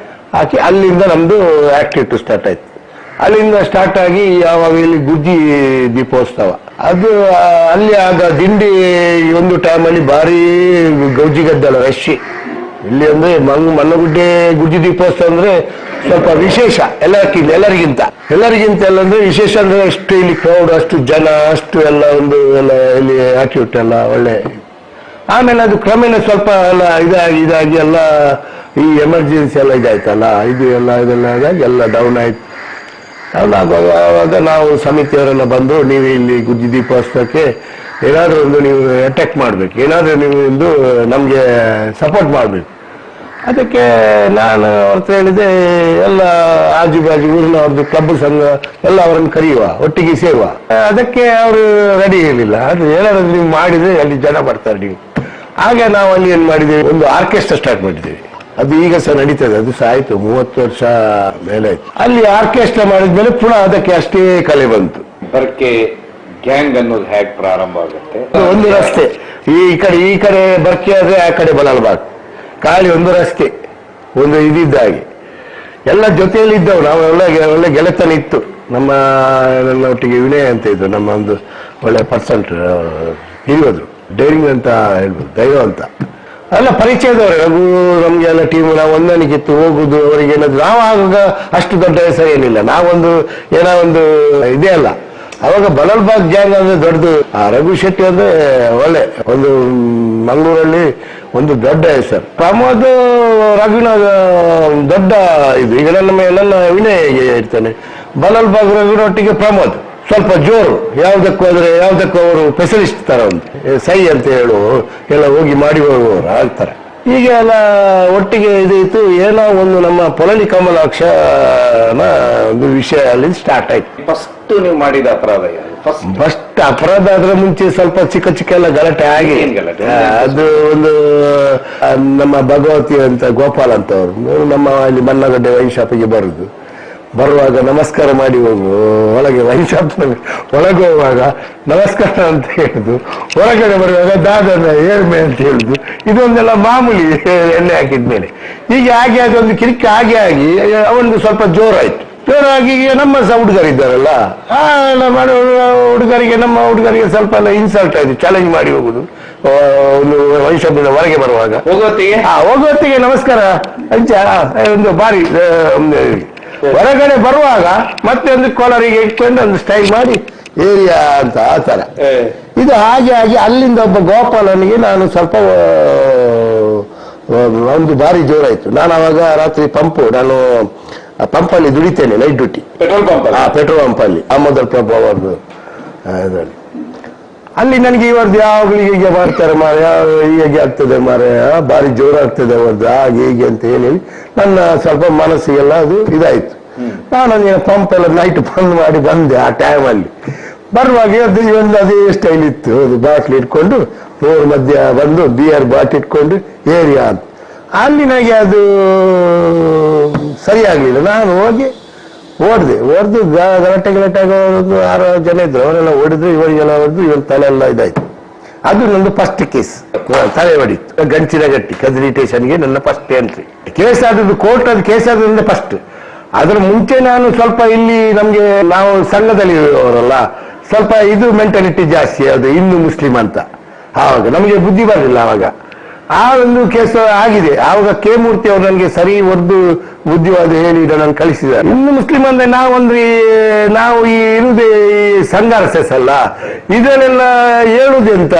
[SPEAKER 1] ಹಾಕಿ ಅಲ್ಲಿಂದ ನಮ್ದು ಆಕ್ಟಿವಿಟಿ ಸ್ಟಾರ್ಟ್ ಆಯ್ತು. ಅಲ್ಲಿಂದ ಸ್ಟಾರ್ಟ್ ಆಗಿ ಯಾವಾಗ ಇಲ್ಲಿ ಗುಜ್ಜಿ ದೀಪೋತ್ಸವ ಅದು ಅಲ್ಲಿ ಆಗ ದಿಂಡಿ ಒಂದು ಟೈಮಲ್ಲಿ ಭಾರಿ ಗೌಜಿ ಗದ್ದಲ ರಶ್. ಇಲ್ಲಿ ಅಂದ್ರೆ ಮಣ್ಣಗುಡ್ಡೆ ಗುಜ್ಜಿ ದೀಪೋತ್ಸವ ಅಂದ್ರೆ ಸ್ವಲ್ಪ ವಿಶೇಷ ಎಲ್ಲರಿಗಿಂತ ಎಲ್ಲ ಅಂದ್ರೆ ವಿಶೇಷ ಅಂದ್ರೆ ಅಷ್ಟು ಇಲ್ಲಿ ಕ್ರೌಡ್, ಅಷ್ಟು ಜನ, ಅಷ್ಟು ಎಲ್ಲ ಒಂದು ಎಲ್ಲ ಇಲ್ಲಿ ಆಕ್ಟಿವಿಟಿ ಎಲ್ಲ ಒಳ್ಳೆ. ಆಮೇಲೆ ಅದು ಕ್ರಮೇಣ ಸ್ವಲ್ಪ ಎಲ್ಲ ಇದಾಗಿ ಎಲ್ಲ ಈ ಎಮರ್ಜೆನ್ಸಿ ಎಲ್ಲ ಇದಾಯ್ತಲ್ಲ, ಇದೆಲ್ಲ ಎಲ್ಲ ಡೌನ್ ಆಯ್ತು. ಡೌನ್ ಆಗುವಾಗ ನಾವು ಸಮಿತಿಯವರೆಲ್ಲ ಬಂದು, ನೀವು ಇಲ್ಲಿ ಗುಜ್ಜಿ ದೀಪೋತ್ಸವಕ್ಕೆ ಏನಾದರೂ ಒಂದು ನೀವು ಅಟ್ಯಾಕ್ ಮಾಡಬೇಕು, ಏನಾದರೂ ನೀವು ಒಂದು ನಮಗೆ ಸಪೋರ್ಟ್ ಮಾಡಬೇಕು. ಅದಕ್ಕೆ ನಾನು ಅವ್ರ ಹೇಳಿದೆ, ಎಲ್ಲ ಆಜು ಬಾಜು ಊರಿನವ್ರದ್ದು ಕ್ಲಬ್ ಸಂಘ ಎಲ್ಲ ಅವರನ್ನು ಕರೆಯುವ, ಒಟ್ಟಿಗೆ ಸೇರುವ. ಅದಕ್ಕೆ ಅವರು ರೆಡಿ ಇರಲಿಲ್ಲ. ಅದು ಏನಾದ್ರು ನೀವು ಮಾಡಿದ್ರೆ ಅಲ್ಲಿ ಜನ ಬರ್ತಾರೆ ನೀವು. ಹಾಗೆ ನಾವು ಅಲ್ಲಿ ಏನು ಮಾಡಿದ್ದೇವೆ, ಒಂದು ಆರ್ಕೆಸ್ಟ್ರಾ ಸ್ಟಾರ್ಟ್ ಮಾಡಿದ್ದೇವೆ. ಅದು ಈಗ ಸಹ ನಡೀತದೆ, ಅದು ಸಹ ಆಯ್ತು 30 ವರ್ಷ ಮೇಲೆ ಆಯ್ತು. ಅಲ್ಲಿ ಆರ್ಕೆಸ್ಟ್ರಾ ಮಾಡಿದ್ಮೇಲೆ ಪುನಃ ಅದಕ್ಕೆ ಅಷ್ಟೇ ಕಲೆ ಬಂತು.
[SPEAKER 3] ಬರ್ಕೆ ಗ್ಯಾಂಗ್ ಅನ್ನೋದು ಹೇಗೆ ಪ್ರಾರಂಭ ಆಗುತ್ತೆ?
[SPEAKER 1] ಒಂದು ರಸ್ತೆ, ಈ ಕಡೆ ಬರ್ಕೆ ಆದ್ರೆ ಆ ಕಡೆ ಬಲಾಲ್ಬಾಗ್, ಖಾಲಿ ಒಂದು ರಸ್ತೆ, ಒಂದು ಇದಿದ್ದ ಹಾಗೆ ಎಲ್ಲ ಜೊತೆಯಲ್ಲಿ ಇದ್ದವು. ನಾವು ಒಳ್ಳೆ ಗೆಳೆತನ ಇತ್ತು. ನನ್ನ ಒಟ್ಟಿಗೆ ವಿನಯ್ ಅಂತ ಇದ್ದು, ನಮ್ಮ ಒಂದು ಒಳ್ಳೆ ಪರ್ಸೆಂಟ್ ಹಿರಿಯೋದ್ರು, ಡೈರಿಂಗ್ ಅಂತ ಹೇಳ್ಬೋದು, ಧೈರ್ಯ ಅಂತ ಎಲ್ಲ ಪರಿಚಯದವ್ರೆ. ರಘು ನಮ್ಗೆ ಎಲ್ಲ ಟೀಮ್ ನಾವು ಹೊಂದಾಣಿಕಿತ್ತು, ಹೋಗುದು ಅವರಿಗೆ ಏನಾದ್ರು. ನಾವು ಆಗ ಅಷ್ಟು ದೊಡ್ಡ ಹೆಸರು ಏನಿಲ್ಲ, ನಾವೊಂದು ಏನೋ ಒಂದು ಇದೇ ಅಲ್ಲ. ಅವಾಗ ಬಲಾಲ್ಬಾಗ್ ಗ್ಯಾಂಗ್ ಅಂದ್ರೆ ದೊಡ್ಡದು. ರಘು ಶೆಟ್ಟಿ ಅಂದ್ರೆ ಒಳ್ಳೆ ಒಂದು ಮಂಗಳೂರಲ್ಲಿ ಒಂದು ದೊಡ್ಡ ಹೆಸರು. ಪ್ರಮೋದ್ ರಘುನ ದೊಡ್ಡ ಇದು. ಈಗ ನನ್ನ ವಿನಯ್ ಇರ್ತಾನೆ, ಬಲಾಲ್ಬಾಗ್ ರಘುನೊಟ್ಟಿಗೆ ಪ್ರಮೋದ್ ಸ್ವಲ್ಪ ಜೋರು. ಯಾವುದಕ್ಕೂ ಅವರು ಸ್ಪೆಷಲಿಸ್ಟ್ ತರ ಒಂದು ಸೈ ಅಂತ ಹೇಳು ಎಲ್ಲ ಹೋಗಿ ಮಾಡಿ ಹೋಗುವವರು ಆಗ್ತಾರೆ. ಈಗ ಎಲ್ಲ ಒಟ್ಟಿಗೆ ಇದಿತ್ತು. ಏನೋ ಒಂದು ನಮ್ಮ ಪೊಲನಿ ಕಮಲಾಕ್ಷನ ಒಂದು ವಿಷಯ ಅಲ್ಲಿ ಸ್ಟಾರ್ಟ್ ಆಯ್ತು.
[SPEAKER 3] ಫಸ್ಟ್ ನೀವು ಮಾಡಿದ ಅಪರಾಧ?
[SPEAKER 1] ಫಸ್ಟ್ ಅಪರಾಧ ಅದ್ರ ಮುಂಚೆ ಸ್ವಲ್ಪ ಚಿಕ್ಕ ಎಲ್ಲ ಗಲಾಟೆ ಆಗಿ, ಅದು ಒಂದು ನಮ್ಮ ಭಗವತಿ ಅಂತ ಗೋಪಾಲ್ ಅಂತ ಅವರು ನಮ್ಮ ಇಲ್ಲಿ ಮನ್ನಗಡ್ಡೆ ವೈನ್ ಶಾಪಿಗೆ ಬರುವಾಗ ನಮಸ್ಕಾರ ಮಾಡಿ ಹೋಗು. ಒಳಗೆ ವೈನ್ ಶಾಪ್ ಒಳಗೆ ಹೋಗುವಾಗ ನಮಸ್ಕಾರ ಅಂತ ಹೇಳುದು, ಹೊರಗಡೆ ಬರುವಾಗ ದಾದನ ಏಳ್ಮೆ ಅಂತ ಹೇಳುದು. ಇದೊಂದೆಲ್ಲ ಮಾಮೂಲಿ ಎಣ್ಣೆ ಹಾಕಿದ್ಮೇಲೆ. ಹೀಗೆ ಹಾಗೆ ಅದೊಂದು ಕಿರಿಕ ಆಗಿ ಅವನಿಗೆ ಸ್ವಲ್ಪ ಜೋರಾಯ್ತು. ಜೋರಾಗಿ ನಮ್ಮ ಸಹ ಹುಡುಗರಿದ್ದಾರಲ್ಲ, ನಮ್ಮ ಹುಡುಗರಿಗೆ ಸ್ವಲ್ಪ ಎಲ್ಲ ಇನ್ಸಲ್ಟ್ ಆಯ್ತು. ಚಾಲೆಂಜ್ ಮಾಡಿ ಹೋಗುದು ಒಂದು ವೈನ್ ಶಾಪಿಂದ ಹೊರಗೆ ಬರುವಾಗ. ಹೋಗುವತ್ತಿಗೆ ನಮಸ್ಕಾರ ಅಂಚ ಒಂದು ಬಾರಿ. ಹೊರಗಡೆ ಬರುವಾಗ ಮತ್ತೆ ಒಂದು ಕಾಲರಿಗೆ ಇಟ್ಕೊಂಡು ಒಂದು ಸ್ಟೈಲ್ ಮಾಡಿ ಏರಿಯಾ ಅಂತ ಆ ತರ ಇದು. ಹಾಗೆ ಅಲ್ಲಿಂದ ಒಬ್ಬ ಗೋಪಾಲನಿಗೆ ನಾನು ಸ್ವಲ್ಪ ಒಂದು ಬಾರಿ ಜೋರಾಯ್ತು. ನಾನು ಅವಾಗ ರಾತ್ರಿ ನಾನು ಪಂಪಲ್ಲಿ ದುಡಿತೇನೆ, ನೈಟ್ ಡ್ಯೂಟಿ, ಪೆಟ್ರೋಲ್ ಪಂಪಲ್ಲಿ ಆಮೋದಲ್ ಪ್ರಭು ಅವರದ್ದು ಇದರಲ್ಲಿ. ಅಲ್ಲಿ ನನಗೆ ಇವರದ್ದು ಯಾವಾಗಲೂ ಹೀಗೆ ಮಾಡ್ತಾರೆ ಮಾರೆ, ಹೀಗೆ ಆಗ್ತದೆ ಮಾರೆ, ಭಾರಿ ಜೋರಾಗ್ತದೆ ಅವರದ್ದು ಹಾಗೆ ಹೀಗೆ ಅಂತ ಹೇಳಿ ನನ್ನ ಸ್ವಲ್ಪ ಮನಸ್ಸಿಗೆಲ್ಲ ಅದು ಇದಾಯ್ತು. ನಾನು ಪಂಪ್ ಎಲ್ಲ ನೈಟ್ ಬಂದ್ ಮಾಡಿ ಬಂದೆ. ಆ ಟೈಮಲ್ಲಿ ಬರುವಾಗ ಒಂದು ಅದೇ ಸ್ಟೈಲ್ ಇತ್ತು, ಅದು ಬಾಟ್ಲಿ ಇಟ್ಕೊಂಡು ರೋಡ್ ಮಧ್ಯ ಬಂದು ಬಿಯರ್ ಬಾಟ್ಲಿ ಇಟ್ಕೊಂಡು ಏರಿಯಾ ಅಂತ. ಅಲ್ಲಿ ನನಗೆ ಅದು ಸರಿಯಾಗ್ಲಿಲ್ಲ. ನಾನು ಹೋಗಿ ಓಡ್ದು ಗಲಾಟೆ ಒಂದು 6 ಜನ ಇದ್ರು, ಅವರೆಲ್ಲ ಓಡಿದ್ರು, ಇವರಿಗೆಲ್ಲ ಹೊಡೆದು ಇವ್ರ ತಲೆ ಎಲ್ಲ ಇದಾಯ್ತು. ಅದು ನಂದು ಫಸ್ಟ್ ಕೇಸ್, ತಲೆ ಹೊಡಿತು. ಗಂಚಿನ ಗಟ್ಟಿ ಕದ್ರಿ ಸ್ಟೇಷನ್ಗೆ ನನ್ನ ಫಸ್ಟ್ ಎಂಟ್ರಿ. ಕೇಸ್ ಆದದ್ದು ಕೋರ್ಟ್, ಅದು ಕೇಸ್ ಆದ್ರಿಂದ ಫಸ್ಟ್. ಅದ್ರ ಮುಂಚೆ ನಾನು ಸ್ವಲ್ಪ ಇಲ್ಲಿ ನಮ್ಗೆ ನಾವು ಸಂಘದಲ್ಲಿ ಅವರಲ್ಲ ಸ್ವಲ್ಪ ಇದು ಮೆಂಟಾಲಿಟಿ ಜಾಸ್ತಿ, ಅದು ಹಿಂದೂ ಮುಸ್ಲಿಂ ಅಂತ. ಆವಾಗ ನಮಗೆ ಬುದ್ಧಿ ಬರಲಿಲ್ಲ. ಆವಾಗ ಆ ಒಂದು ಕೇಸ್ ಆಗಿದೆ. ಆವಾಗ ಕೆ ಮೂರ್ತಿ ಅವರು ನನಗೆ ಸರಿ ಹೊಡೆದು ಬುದ್ಧಿವಾದ ಹೇಳಿ ನಾನು ಕಳಿಸಿದ್ದಾರೆ. ಹಿಂದೂ ಮುಸ್ಲಿಂ ಅಂದ್ರೆ ನಾವು ಈ ಇರುವುದೇ ಸಂಘರ್ಷ ಅಲ್ಲ, ಇದನ್ನೆಲ್ಲ ಹೇಳುದೆಂತ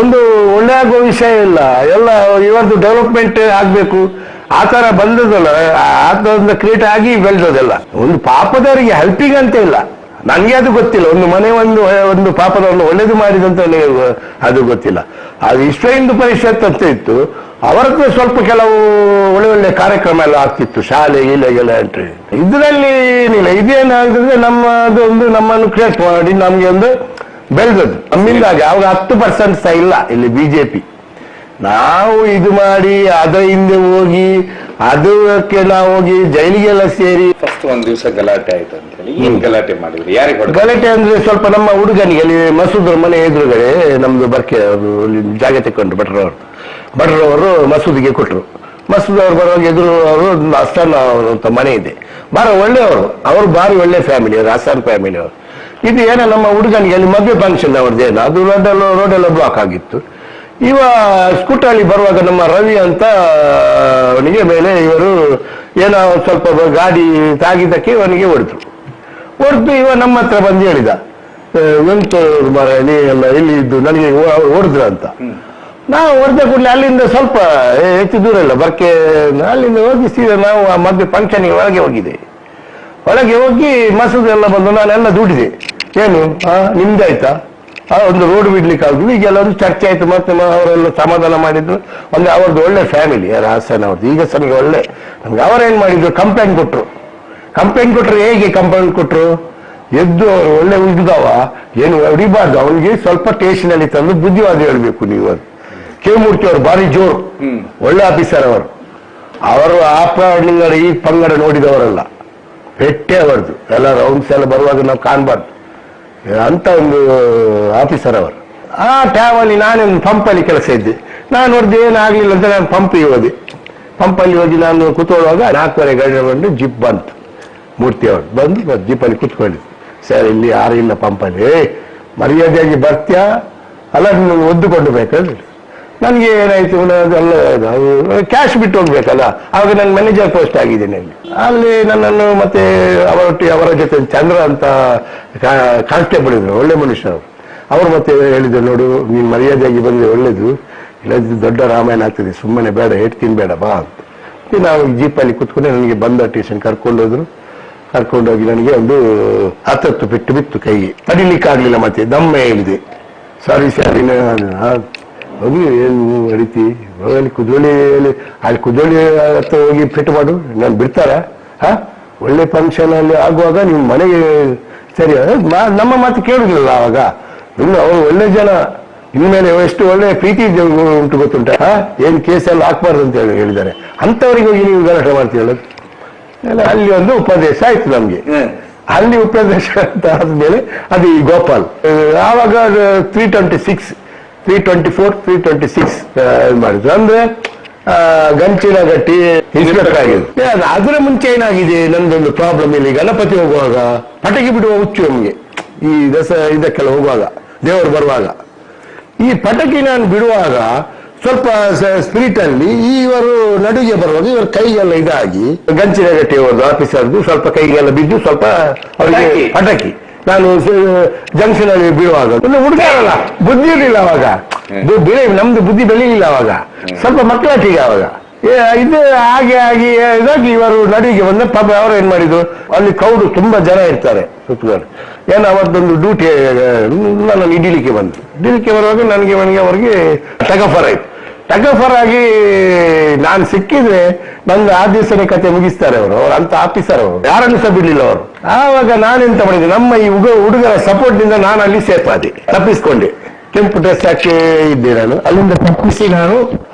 [SPEAKER 1] ಒಂದು ಒಳ್ಳೆ ಆಗೋ ವಿಷಯ ಇಲ್ಲ. ಎಲ್ಲ ಇವತ್ತು ಡೆವಲಪ್ಮೆಂಟ್ ಆಗ್ಬೇಕು, ಆ ತರ ಬಂದದಲ್ಲ, ಆತರಿಂದ ಕ್ರಿಯೇಟ್ ಆಗಿ ಬೆಳೆದೋದೆಲ್ಲ. ಒಂದು ಪಾಪದವರಿಗೆ ಹೆಲ್ಪಿಂಗ್ ಅಂತ ಇಲ್ಲ, ನನಗೆ ಅದು ಗೊತ್ತಿಲ್ಲ. ಒಂದು ಮನೆ ಒಂದು ಪಾಪದವನ್ನು ಒಳ್ಳೇದು ಮಾಡಿದಂತ ಅದು ಗೊತ್ತಿಲ್ಲ. ಅದು ವಿಶ್ವ ಹಿಂದೂ ಪರಿಷತ್ ಅಂತ ಇತ್ತು, ಅವರದ್ದು ಸ್ವಲ್ಪ ಕೆಲವು ಒಳ್ಳೆ ಕಾರ್ಯಕ್ರಮ ಎಲ್ಲ ಆಗ್ತಿತ್ತು, ಶಾಲೆ ಗೀಲೆಗೆಲ್ಲ ಎಂಟ್ರಿ. ಇದರಲ್ಲಿ ಏನಿಲ್ಲ, ಇದೇನಾಗ್ತದೆ ನಮ್ಮನ್ನು ಕ್ರಿಯೇಟ್ ಮಾಡಿ ನಮ್ಗೆ ಒಂದು ಬೆಳೆದದ್ದು ನಮ್ಮಿಂದಾಗಿ. ಅವಾಗ 10% ಸಹ ಇಲ್ಲ ಇಲ್ಲಿ ಬಿಜೆಪಿ. ನಾವು ಇದು ಮಾಡಿ ಅದರ ಹಿಂದೆ ಹೋಗಿ ಅದಕ್ಕೆ ನಾವು ಹೋಗಿ ಜೈಲಿಗೆಲ್ಲ ಸೇರಿ
[SPEAKER 3] ಫಸ್ಟ್ ಒಂದ್ ದಿವಸ ಗಲಾಟೆ ಆಯ್ತು ಅಂತ ಹೇಳಿ. ಏನ್ ಗಲಾಟೆ ಮಾಡಿದ್ರಿ? ಯಾರಿಗೆ
[SPEAKER 1] ಗಲಾಟೆ ಅಂದ್ರೆ ಸ್ವಲ್ಪ ನಮ್ಮ ಹುಡುಗನಿಗೆ ಅಲ್ಲಿ ಮಸೂದ್ರ ಮನೆ ಎದುರುಗಡೆ ನಮ್ದು ಬರ್ಕೆ ಅವರು ಜಾಗ ತಕೊಂಡ್ರು ಭಟ್ರವರು ಮಸೂದಿಗೆ ಕೊಟ್ಟರು. ಮಸೂದ್ ಅವ್ರು ಬರುವಾಗ ಎದುರು ಅವರು ಅಸ್ಸಾನ್ ಅಂತ ಮನೆ ಇದೆ, ಬಾರ ಒಳ್ಳೆಯವರು, ಅವರು ಬಾರಿ ಒಳ್ಳೆ ಫ್ಯಾಮಿಲಿ ಅವರು, ಅಸ್ಸಾನ್ ಫ್ಯಾಮಿಲಿ ಅವರು. ಇದು ಏನೋ ನಮ್ಮ ಹುಡುಗನಿಗೆ ಅಲ್ಲಿ ಮದುವೆ ಫಂಕ್ಷನ್ ಅವ್ರದ್ದೇನು, ಅದು ರೋಡೆಲ್ಲ ಬ್ಲಾಕ್ ಆಗಿತ್ತು. ಇವ ಸ್ಕೂಟರ್ಲಿ ಬರುವಾಗ ನಮ್ಮ ರವಿ ಅಂತ ಅವನಿಗೆ ಮೇಲೆ ಇವರು ಏನೋ ಸ್ವಲ್ಪ ಗಾಡಿ ತಾಗಿದ್ದಕ್ಕೆ ಇವನಿಗೆ ಹೊಡೆದು ಇವ ನಮ್ಮ ಹತ್ರ ಬಂದು ಹೇಳಿದ, ಎಂತ ಮರ ನೀ ಎಲ್ಲ ಇಲ್ಲಿ ಇದ್ದು ನನಗೆ ಹೊಡೆದ್ರು ಅಂತ. ನಾವು ಹೊಡೆದ ಕೂಡಲೇ ಅಲ್ಲಿಂದ ಸ್ವಲ್ಪ ಹೆಚ್ಚು ದೂರ ಇಲ್ಲ ಬರ್ಕೆ, ಅಲ್ಲಿಂದ ಹೋಗಿ ಸೀದಾ ನಾವು ಆ ಮದುವೆ ಫಂಕ್ಷನ್ಗೆ ಒಳಗೆ ಹೋಗಿ ಮಸೂದ್ ಎಲ್ಲ ಬಂದು ನಾನೆಲ್ಲ ದುಡಿದೆ. ಏನು ನಿಮ್ದಾಯ್ತಾ? ಒಂದು ರೋಡ್ ಬಿಡ್ಲಿಕ್ಕೆ ಆಗುದು. ಈಗೆಲ್ಲ ಒಂದು ಚರ್ಚೆ ಆಯ್ತು, ಮತ್ತೆ ಅವರೆಲ್ಲ ಸಮಾಧಾನ ಮಾಡಿದ್ರು. ಒಂದು ಅವ್ರದ್ದು ಒಳ್ಳೆ ಫ್ಯಾಮಿಲಿ ಯಾರು ಹಾಸನ್ ಅವ್ರದ್ದು. ಈಗ ಸಹ ಒಳ್ಳೆ ನಮ್ಗೆ ಅವರೇನ್ ಮಾಡಿದ್ರು, ಕಂಪ್ಲೇಂಟ್ ಕೊಟ್ರು. ಹೇಗೆ ಕಂಪ್ಲೇಂಟ್ ಕೊಟ್ರು? ಎದ್ದು ಅವರು ಒಳ್ಳೆ ಉಳಿದವ ಏನು ಹೊಡಿಬಾರ್ದು, ಅವನಿಗೆ ಸ್ವಲ್ಪ ಸ್ಟೇಷನಲ್ಲಿ ತಂದು ಬುದ್ಧಿವಾದ ಹೇಳ್ಬೇಕು ನೀವು. ಅದು ಕೇಮೂರ್ತಿ ಅವರು ಭಾರಿ ಜೋರು, ಒಳ್ಳೆ ಆಫೀಸರ್ ಅವರು ಈ ಪಂಗಡ ನೋಡಿದವರಲ್ಲ, ಪೆಟ್ಟೆ ಅವರದು ಎಲ್ಲ ರೌಂಡ್ಸ್ ಎಲ್ಲ ಬರುವಾಗ ನಾವು ಕಾಣಬಾರ್ದು ಅಂತ ಒಂದು ಆಫೀಸರ್ ಅವರು. ಆ ಟೈಮಲ್ಲಿ ನಾನೊಂದು ಪಂಪಲ್ಲಿ ಕೆಲಸ ಇದ್ದೆ. ನಾನು ನೋಡಿದೆ ಏನಾಗ್ಲಿಲ್ಲ ಅಂತ ನಾನು ಪಂಪಲ್ಲಿ ಹೋಗಿ ನಾನು ಕೂತ್ಕೊಳ್ಳುವಾಗ 4:30 ಗಂಟೆ ಬಂದು ಜಿಪ್ ಬಂತು. ಮೂರ್ತಿ ಅವರು ಬಂದು ಜಿಪ್ಪಲ್ಲಿ ಕೂತ್ಕೊಂಡಿದ್ದು. ಸರ್ ಇಲ್ಲಿ ಯಾರು ಇಲ್ಲ ಪಂಪಲ್ಲಿ, ಮರ್ಯಾದೆಯಾಗಿ ಬರ್ತ್ಯಾ ಅಲ್ಲ ನೀವು ಒದ್ದುಕೊಂಡು ಬೇಕಂದ್ರೆ. ನನಗೆ ಏನಾಯ್ತು, ಎಲ್ಲ ಕ್ಯಾಶ್ ಬಿಟ್ಟು ಹೋಗ್ಬೇಕಲ್ಲ. ಆವಾಗ ನನ್ನ ಮ್ಯಾನೇಜರ್ ಪೋಸ್ಟ್ ಆಗಿದ್ದೇನೆ ಅಲ್ಲಿ. ನನ್ನನ್ನು ಮತ್ತೆ ಅವರ ಜೊತೆ ಚಂದ್ರ ಅಂತ ಕಾನ್ಸ್ಟೇಬಲ್ ಇದ್ರು, ಒಳ್ಳೆ ಮನುಷ್ಯರು. ಅವರು ಮತ್ತೆ ಹೇಳಿದ್ರು, ನೋಡು ನೀನು ಮರ್ಯಾದೆಯಾಗಿ ಬಂದ್ರೆ ಒಳ್ಳೇದು, ಇಲ್ಲದಿದ್ದು ದೊಡ್ಡ ರಾಮಾಯಣ ಆಗ್ತದೆ, ಸುಮ್ಮನೆ ಬೇಡ, ಏಟ್ ತಿನ್ಬೇಡ ಬಾ ಅಂತ. ನಾವು ಜೀಪಲ್ಲಿ ಕೂತ್ಕೊಂಡು ನನಗೆ ಬಂದ ಸ್ಟೇಷನ್ ಕರ್ಕೊಂಡೋಗಿ ನನಗೆ ಒಂದು 10 ಪೆಟ್ಟು ಬಿತ್ತು ಕೈಗೆ, ಅಡಿಲಿಕ್ಕಾಗ್ಲಿಲ್ಲ. ಮತ್ತೆ ದಮ್ಮೆ ಹೇಳಿದೆ, ಸಾರಿ ಹೋಗಿ ಏನು ಹೊಡಿತಿ, ಅಲ್ಲಿ ಕುದೋಳಿ ಹತ್ರ ಹೋಗಿ ಪೆಟ್ಟು ಮಾಡು, ನಾನು ಬಿಡ್ತಾರ? ಒಳ್ಳೆ ಫಂಕ್ಷನ್ ಅಲ್ಲಿ ಆಗುವಾಗ ನೀವು ಮನೆಗೆ ಸರಿ. ನಮ್ಮ ಮಾತು ಕೇಳುದಿಲ್ಲ ಅವಾಗ. ಇನ್ನು ಅವರು ಒಳ್ಳೆ ಜನ, ಇನ್ಮೇಲೆ ಎಷ್ಟು ಒಳ್ಳೆ ಪ್ರೀತಿ ಉಂಟು ಗೊತ್ತುಂಟ. ಏನ್ ಕೇಸಲ್ಲಿ ಹಾಕ್ಬಾರ್ದು ಅಂತ ಹೇಳಿದ್ದಾರೆ. ಅಂತವರಿಗೆ ಹೋಗಿ ನೀವು ಗಲಾಟೆ ಮಾಡ್ತೀವಿ ಹೇಳೋದು. ಅಲ್ಲಿ ಒಂದು ಉಪದೇಶ ಆಯ್ತು ನಮ್ಗೆ. ಅಲ್ಲಿ ಉಪದೇಶ ಅಂತ ಆದ್ಮೇಲೆ ಅದು ಈ ಗೋಪಾಲ್ ಆವಾಗ 324 326 ಮಾಡಿದ್ರು. ಅಂದ್ರೆ ಗಂಚಿನಗಟ್ಟಿ ಇನ್ಸ್ಪೆಕ್ಟರ್ ಆಗಿದೆ. ಅದರ ಮುಂಚೆ ಏನಾಗಿದೆ, ನಂದೊಂದು ಪ್ರಾಬ್ಲಮ್ ಇಲ್ಲಿ. ಗಣಪತಿ ಹೋಗುವಾಗ ಪಟಾಕಿ ಬಿಡುವ ಹುಚ್ಚು ನಮ್ಗೆ, ಈ ಇದಕ್ಕೆಲ್ಲ ಹೋಗುವಾಗ, ದೇವರು ಬರುವಾಗ ಈ ಪಟಾಕಿ ನಾನು ಬಿಡುವಾಗ ಸ್ವಲ್ಪ ಸ್ಪಿರಿಟ್ ಅಲ್ಲಿ ಇವರು ನಡುಗೆ ಬರುವಾಗ ಇವರು ಕೈಗೆಲ್ಲ ಇದಾಗಿ, ಗಂಚಿನಗಟ್ಟಿ ಅವರದು ಆಫೀಸರ್ದು ಸ್ವಲ್ಪ ಕೈಗೆಲ್ಲ ಬಿದ್ದು ಸ್ವಲ್ಪ ಅವರಿಗೆ ಪಟಾಕಿ ನಾನು ಜಂಕ್ಷನ್ ಅಲ್ಲಿ ಬೀಳುವಾಗ ಹುಡುಗಾರಲ್ಲ, ಬುದ್ಧಿ ಇರಲಿಲ್ಲ ಅವಾಗ, ನಮ್ದು ಬುದ್ಧಿ ಬೆಳೀಲಿಲ್ಲ ಅವಾಗ, ಸ್ವಲ್ಪ ಮಕ್ಕಳಾಟಿಗೆ ಅವಾಗ. ಇದು ಹಾಗೆ ಇದಾಗಿ ಇವರು ನಡಿಗೆ ಬಂದ. ಪಾಪ ಅವರು ಏನ್ ಮಾಡಿದ್ರು, ಅಲ್ಲಿ ಕ್ರೌಡ್ ತುಂಬಾ ಜನ ಇರ್ತಾರೆ ಸುತ್ತಲೂ. ಏನೋ ಅವತ್ತೊಂದು ಡ್ಯೂಟಿ ನಾನು ಇಡಿಲಿಕ್ಕೆ ಬರುವಾಗ ನನಗೆ ಅವರಿಗೆ ಟಗಫರ್ ಆಗಿ ನಾನು ಸಿಕ್ಕಿದ್ರೆ ನಂದು ಆ ದಿವಸನೇ ಕತೆ ಮುಗಿಸ್ತಾರೆ ಅವರು ಅಂತ ಆಫೀಸರ್ ಅವರು, ಯಾರನ್ನು ಸಹ ಬಿಡ್ಲಿಲ್ಲ ಅವರು. ಆವಾಗ ನಾನೆಂತ ಮಾಡಿದೆ, ನಮ್ಮ ಈ ಹುಡುಗರ ಸಪೋರ್ಟ್ ನಿಂದ ನಾನು ಅಲ್ಲಿ ಸೇಫ್ ಆದೆ, ತಪ್ಪಿಸ್ಕೊಂಡೆ. ಕೆಂಪು ಡ್ರೆಸ್ ಹಾಕಿ ಇದ್ದೆ ನಾನು. ಅಲ್ಲಿಂದ ತಪ್ಪಿಸಿ ನಾನು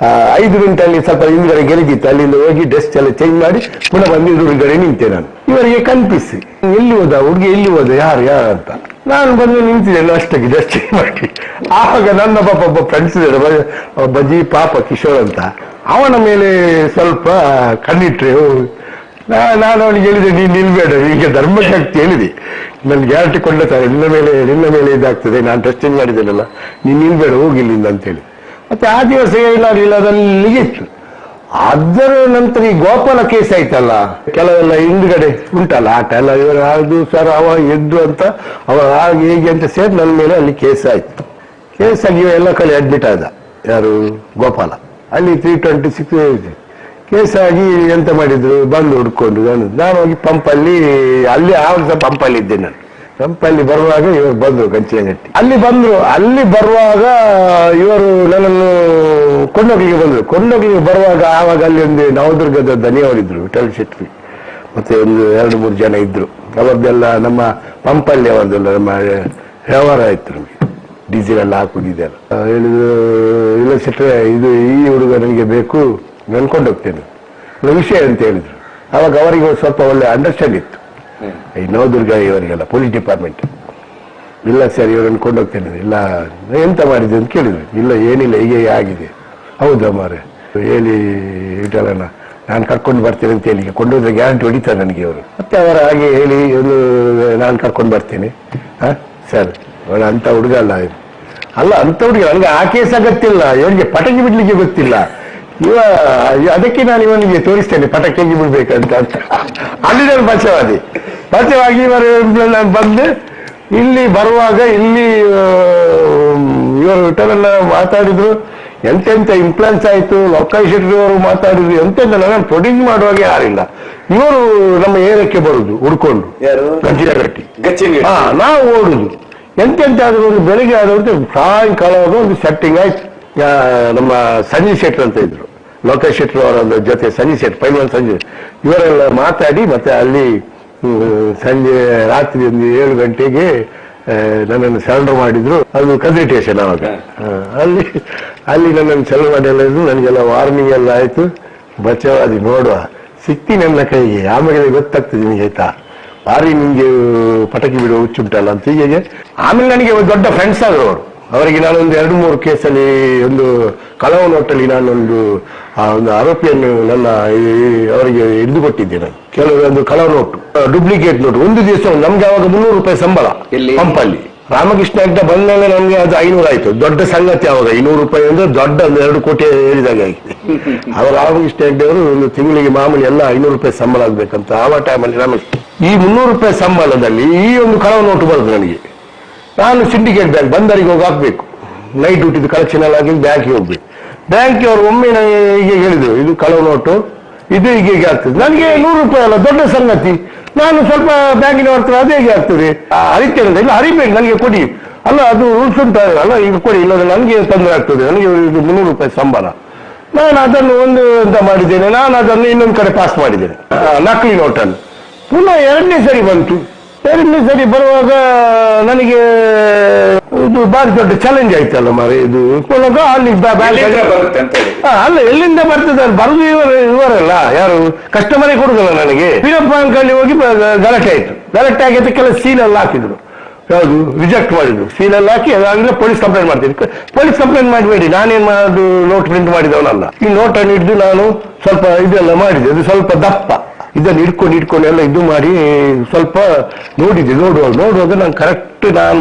[SPEAKER 1] 5 ಮಿನಿಟಲ್ಲಿ ಸ್ವಲ್ಪ ಹಿಂದ್ಗಡೆ ಗೆಲುಗಿತ್ತು, ಅಲ್ಲಿಂದ ಹೋಗಿ ಡ್ರೆಸ್ ಎಲ್ಲ ಚೇಂಜ್ ಮಾಡಿ ಪುನಃ ಬಂದು ಹುಡುಗಡೆ ನಿಂತೆ ನಾನು. ಇವರಿಗೆ ಕನ್ಪಿಸಿ, ಎಲ್ಲಿ ಹೋದ ಹುಡುಗಿ, ಎಲ್ಲಿ ಹೋದ, ಯಾರು ಅಂತ ನಾನು ಬಂದು ನಿಂತಿದ್ದೇನೆ ಅಷ್ಟಕ್ಕೆ ಡ್ರೆಸ್ ಚೇಂಜ್ ಮಾಡಿ. ಆವಾಗ ನನ್ನ ಒಬ್ಬ ಫ್ರೆಂಡ್ಸ್ ಇದ್ದಾರೆ, ಬಜ್ಜಿ ಪಾಪ ಕಿಶೋರ್ ಅಂತ, ಅವನ ಮೇಲೆ ಸ್ವಲ್ಪ ಕಣ್ಣಿಟ್ರೆ ನಾನು ಅವನಿಗೆ ಹೇಳಿದೆ, ನೀನು ನಿಲ್ಬೇಡ, ಈಗ ಧರ್ಮಶಕ್ತಿ ಹೇಳಿದೆ, ನನ್ಗೆ ಗ್ಯಾರಂಟಿ ಕೊಂಡ್ತಾರೆ, ನಿನ್ನ ಮೇಲೆ ಇದಾಗ್ತದೆ, ನಾನು ಡ್ರೆಸ್ ಚೇಂಜ್ ಮಾಡಿದ್ದೇನಲ್ಲ, ನೀನು ನಿಲ್ಬೇಡ, ಹೋಗಿಲ್ಲಿಂದ ಅಂತೇಳಿ. ಮತ್ತೆ ಆ ದಿವಸ ಏನಾಗಲಿಲ್ಲ, ಅದಲ್ಲಿಗೆ ಇತ್ತು. ಅದರ ನಂತರ ಈ ಗೋಪಾಲ ಕೇಸ್ ಆಯ್ತಲ್ಲ, ಕೆಲವೆಲ್ಲ ಹಿಂದ್ಗಡೆ ಉಂಟಲ್ಲ ಆಟ ಎಲ್ಲ, ಇವರು ಅದು ಸರ್ ಅವ ಎದ್ದು ಅಂತ ಅವ ಹಾಗೆ ಹೇಗೆ ಅಂತ ಸೇರಿ ನನ್ನ ಮೇಲೆ ಅಲ್ಲಿ ಕೇಸ್ ಆಯ್ತು. ಕೇಸ್ ಆಗಿ ಎಲ್ಲ ಕಡೆ ಅಡ್ಮಿಟ್ ಆದ, ಯಾರು ಗೋಪಾಲ. ಅಲ್ಲಿ 326 ಕೇಸ್ ಆಗಿ ಎಂತ ಮಾಡಿದ್ರು, ಬಂದು ಹುಡ್ಕೊಂಡು ನಾನು ಹೋಗಿ ಪಂಪಲ್ಲಿ, ಅಲ್ಲಿ ಆವಾಗ ಪಂಪಲ್ಲಿ ಇದ್ದೆ ನಾನು. ಪಂಪಲ್ಲಿ ಬರುವಾಗ ಇವರು ಬಂದ್ರು ಗಂಚಿನಗಟ್ಟಿ. ಅಲ್ಲಿ ಬರುವಾಗ ಇವರು ನನ್ನನ್ನು ಕೊಂಡೋಗ್ಲಿಕ್ಕೆ ಬರುವಾಗ ಆವಾಗ ಅಲ್ಲಿ ಒಂದು ನವದುರ್ಗದ ದನಿಯವರಿದ್ರು, ವಿಠಲ್ ಶೆಟ್ಟಿ, ಮತ್ತೆ ಒಂದು 2-3 ಜನ ಇದ್ರು. ಅವರದ್ದೆಲ್ಲ ನಮ್ಮ ಪಂಪಲ್ಲಿ ಅವರದೆಲ್ಲ ನಮ್ಮ ವ್ಯವಹಾರ ಆಯ್ತು. ನಮಗೆ ಡೀಸೆಲ್ ಎಲ್ಲ ಹಾಕುದಿದೆಲ್ಲ ಹೇಳಿದ್ರು, ಇಲ್ಲ ಶೆಟ್ರೆ ಇದು ಈ ಹುಡುಗ ನನಗೆ ಬೇಕು, ನಾನು ಕೊಂಡೋಗ್ತೇನೆ ವಿಷಯ ಅಂತ ಹೇಳಿದ್ರು. ಅವಾಗ ಅವರಿಗೆ ಸ್ವಲ್ಪ ಒಳ್ಳೆ ಅಂಡರ್ಸ್ಟ್ಯಾಂಡ್ ಇತ್ತು ಈ ನವದುರ್ಗ ಇವರಿಗೆಲ್ಲ ಪೊಲೀಸ್ ಡಿಪಾರ್ಟ್ಮೆಂಟ್. ಇಲ್ಲ ಸರ್ ಇವರನ್ನು ಕೊಂಡೋಗ್ತೇನೆ. ಇಲ್ಲ ಎಂತ ಮಾಡಿದೆ ಅಂತ ಕೇಳಿದ್ರು. ಇಲ್ಲ ಏನಿಲ್ಲ ಹೀಗೆ ಆಗಿದೆ. ಹೌದಾ ಮಾರೆ ಹೇಳಿ ಇಟಲನ ನಾನು ಕರ್ಕೊಂಡು ಬರ್ತೇನೆ ಅಂತ ಹೇಳಿ ಕೊಂಡೋದ್ರೆ ಗ್ಯಾರಂಟಿ ಹೊಡಿತಾರೆ ನನಗೆ ಅವರು. ಮತ್ತೆ ಅವರ ಹಾಗೆ ಹೇಳಿ ಒಂದು ನಾನು ಕರ್ಕೊಂಡು ಬರ್ತೇನೆ. ಸರ್ ಅವಳ ಅಂತ ಹುಡುಗ ಅಲ್ಲ ಅಂತ ಹುಡುಗ ನನಗೆ ಆ ಕೇಸ್ ಗೊತ್ತಿಲ್ಲ, ಇವನಿಗೆ ಪಟಾಕಿ ಬಿಡ್ಲಿಕ್ಕೆ ಗೊತ್ತಿಲ್ಲ. ಅದಕ್ಕೆ ನಾನು ಇವನಿಗೆ ತೋರಿಸ್ತೇನೆ ಪಟಾಕಿ ಹೆಂಗೆ ಬಿಡ್ಬೇಕಂತ ಅಂತ. ಅಲ್ಲಿ ನಾನು ಬಚಾವಾಗಿ ನಾನು ಬಂದೆ. ಇಲ್ಲಿ ಬರುವಾಗ ಇಲ್ಲಿ ಇವರು ವಿಠಲನ್ನ ಮಾತಾಡಿದ್ರು, ಎಂತೆಂತ ಇಂಪ್ಲಾನ್ಸ್ ಆಯ್ತು. ಲೋಕಾಯ್ ಶೆಟ್ಟಿ ಅವರು ಮಾತಾಡಿದ್ರು, ಎಂತೆಂತ ನಾನು ಪ್ರೊಡ್ಯೂಸ್ ಮಾಡುವಾಗ ಯಾರಿಲ್ಲ. ಇವರು ನಮ್ಮ ಏರಕ್ಕೆ ಬರುದು ಹುಡ್ಕೊಂಡು ಗಂಚಿನಗಟ್ಟಿ, ನಾವು ಓಡುದು ಎಂತೆಂತ ಆದ್ರೂ. ಒಂದು ಬೆಳಿಗ್ಗೆ ಆದವ್ರು ಸಾಯಂಕಾಲ ಒಂದು ಸೆಟ್ಟಿಂಗ್ ಆಯ್ತು. ನಮ್ಮ ಸಂಜಯ್ ಶೆಟ್ಟಿ ಅಂತ ಇದ್ರು, ಲೋಕಾಯ್ ಶೆಟ್ಟಿ ಅವರ ಜೊತೆ ಸಂಜಯ್ ಶೆಟ್ಟಿ, ಪೈಲ್ವಾನ್ ಸಂಜಯ್, ಇವರೆಲ್ಲ ಮಾತಾಡಿ ಮತ್ತೆ ಅಲ್ಲಿ ಸಂಜೆ ರಾತ್ರಿ ಒಂದು 7 ಗಂಟೆಗೆ ನನ್ನನ್ನು ಸರೆಂಡರ್ ಮಾಡಿದ್ರು. ಅದು ಕನ್ಸಲ್ಟೇಷನ್ ಅವಾಗ. ಅಲ್ಲಿ ನನ್ನನ್ನು ಸೆಲ್ ಮಾಡಿ ಎಲ್ಲ ಇದ್ರು. ನನಗೆಲ್ಲ ವಾರ್ನಿಂಗ್ ಎಲ್ಲ ಆಯ್ತು. ಬಚಾವಾದಿ ನೋಡುವ ಸಿಕ್ತಿ ನನ್ನ ಕೈಗೆ, ಆಮೇಲೆ ಗೊತ್ತಾಗ್ತದೆ ನಿಮಗೆ ಆಯ್ತಾ, ಭಾರಿ ನಿಮ್ಗೆ ಪಟಾಕಿ ಬಿಡುವ ಹುಚ್ಚುಂಟಲ್ಲ ಅಂತ ಹೀಗೆ. ಆಮೇಲೆ ನನಗೆ ದೊಡ್ಡ ಫ್ರೆಂಡ್ಸ್ ಆದ್ರು ಅವರು. ಅವರಿಗೆ ನಾನೊಂದು 2-3 ಕೇಸಲ್ಲಿ, ಒಂದು ಕಳವು ನೋಟಲ್ಲಿ ನಾನೊಂದು ಆರೋಪಿಯನ್ನು ಅವರಿಗೆ ಹಿಡಿದು ಕೊಟ್ಟಿದ್ದೆ. ನಾನು ಕೆಲವೊಂದು ಕಳವು ನೋಟು, ಡೂಪ್ಲಿಕೇಟ್ ನೋಟು. ಒಂದು ದಿವಸ ನಮ್ಗೆ ಅವಾಗ 300 ರೂಪಾಯಿ ಸಂಬಳ ಪಂಪಲ್ಲಿ. ರಾಮಕೃಷ್ಣ ಹೆಗ್ಡೆ ಬಂದ ಮೇಲೆ ನಮ್ಗೆ ಅದು 500 ಆಯ್ತು. ದೊಡ್ಡ ಸಂಗತಿ ಅವಾಗ 200 ರೂಪಾಯಿ ಅಂದ್ರೆ ದೊಡ್ಡ 2 ಕೋಟಿ ಹೇಳಿದಾಗ ಆಗಿದೆ. ಅವರು ರಾಮಕೃಷ್ಣ ಹೆಗ್ಡೆ ಅವರು ಒಂದು ತಿಂಗಳಿಗೆ ಮಾಮೂಲಿ ಎಲ್ಲ 500 ರೂಪಾಯಿ ಸಂಬಳ ಆಗ್ಬೇಕಂತ. ಆವ ಟೈಮಲ್ಲಿ ಈ 300 ರೂಪಾಯಿ ಸಂಬಳದಲ್ಲಿ ಈ ಒಂದು ಕಳವು ನೋಟು ಬರುದು ನನಗೆ. ನಾನು ಸಿಂಡಿಕೇಟ್ ಬ್ಯಾಂಕ್ ಬಂದರಿಗೆ ಹೋಗಿ ಹಾಕ್ಬೇಕು. ನೈಟ್ ಡ್ಯೂಟಿದು ಕಲೆಕ್ಷನ್ ಎಲ್ಲ ಆಗಿ ಬ್ಯಾಂಕ್ಗೆ ಹೋಗ್ಬೇಕು. ಬ್ಯಾಂಕ್ಗೆ ಅವರು ಒಮ್ಮೆ ಹೀಗೆ ಹೇಳಿದ್ರು, ಇದು ಕಳವು ನೋಟು, ಇದು ಹೀಗೆ ಆಗ್ತದೆ. ನನಗೆ 100 ರೂಪಾಯಿ ಅಲ್ಲ, ದೊಡ್ಡ ಸಂಗತಿ. ನಾನು ಸ್ವಲ್ಪ ಬ್ಯಾಂಕಿನ ಹತ್ರ ಅದು ಹೇಗೆ ಆಗ್ತದೆ, ಹರಿತೇನೆ. ಇಲ್ಲ ಹರಿಬೇಕು, ನನಗೆ ಕೊಡಿ. ಅಲ್ಲ ಅದು ರೂಲ್ಸ್ ಉಂಟ ಅಲ್ಲ, ಈಗ ಕೊಡಿ, ಇಲ್ಲದ್ರೆ ನನಗೆ ತೊಂದರೆ ಆಗ್ತದೆ. ನನಗೆ ಇದು 300 ರೂಪಾಯಿ ಸಂಬಳ. ನಾನು ಅದನ್ನು ಎಂತ ಮಾಡಿದ್ದೇನೆ, ನಾನು ಅದನ್ನು ಇನ್ನೊಂದು ಕಡೆ ಪಾಸ್ ಮಾಡಿದ್ದೇನೆ, ನಕಲಿ ನೋಟನ್ನು. ಪುನಃ 2ನೇ ಸರಿ ಬಂತು. 2ನೇ ಸರಿ ಬರುವಾಗ ನನಗೆ ಇದು ಬಾರಿ ದೊಡ್ಡ ಚಾಲೆಂಜ್ ಆಯ್ತಲ್ಲ ಮಾರೆ. ಇದು ಪುನಃ ಅಲ್ಲಿ ಅಲ್ಲ ಎಲ್ಲಿಂದ ಬರ್ತದೆ ಬರುದು ಇವರಲ್ಲ, ಯಾರು ಕಸ್ಟಮರೇ ಕೊಡುದಲ್ಲ ನನಗೆ. ವೀರಪ್ಪ ಅಂಕಲ್ಲಿ ಹೋಗಿ ಗಲಾಟೆ ಆಯ್ತು. ಗಲಾಟೆ ಆಗಿದ್ದ ಕೆಲ ಸೀಲೆಲ್ಲ ಹಾಕಿದ್ರು, ಯಾವುದು ರಿಜೆಕ್ಟ್ ಮಾಡಿದ್ರು. ಸೀಲೆಲ್ಲ ಹಾಕಿ ಅದಾಗಿದ್ರೆ ಪೊಲೀಸ್ ಕಂಪ್ಲೇಂಟ್ ಮಾಡ್ತೀನಿ. ಪೊಲೀಸ್ ಕಂಪ್ಲೇಂಟ್ ಮಾಡಬೇಡಿ, ನಾನೇನ್ ಅದು ನೋಟ್ ಪ್ರಿಂಟ್ ಮಾಡಿದವನಲ್ಲ. ಈ ನೋಟನ್ನು ಹಿಡಿದು ನಾನು ಸ್ವಲ್ಪ ಇದೆಲ್ಲ ಮಾಡಿದೆ. ಅದು ಸ್ವಲ್ಪ ದಪ್ಪ, ಇದನ್ನು ಹಿಡ್ಕೊಂಡು ಎಲ್ಲ ಇದು ಮಾಡಿ ಸ್ವಲ್ಪ ನೋಡಿದ್ದೆ. ನೋಡುವಾಗ ನಾನು ಕರೆಕ್ಟ್ ನಾನು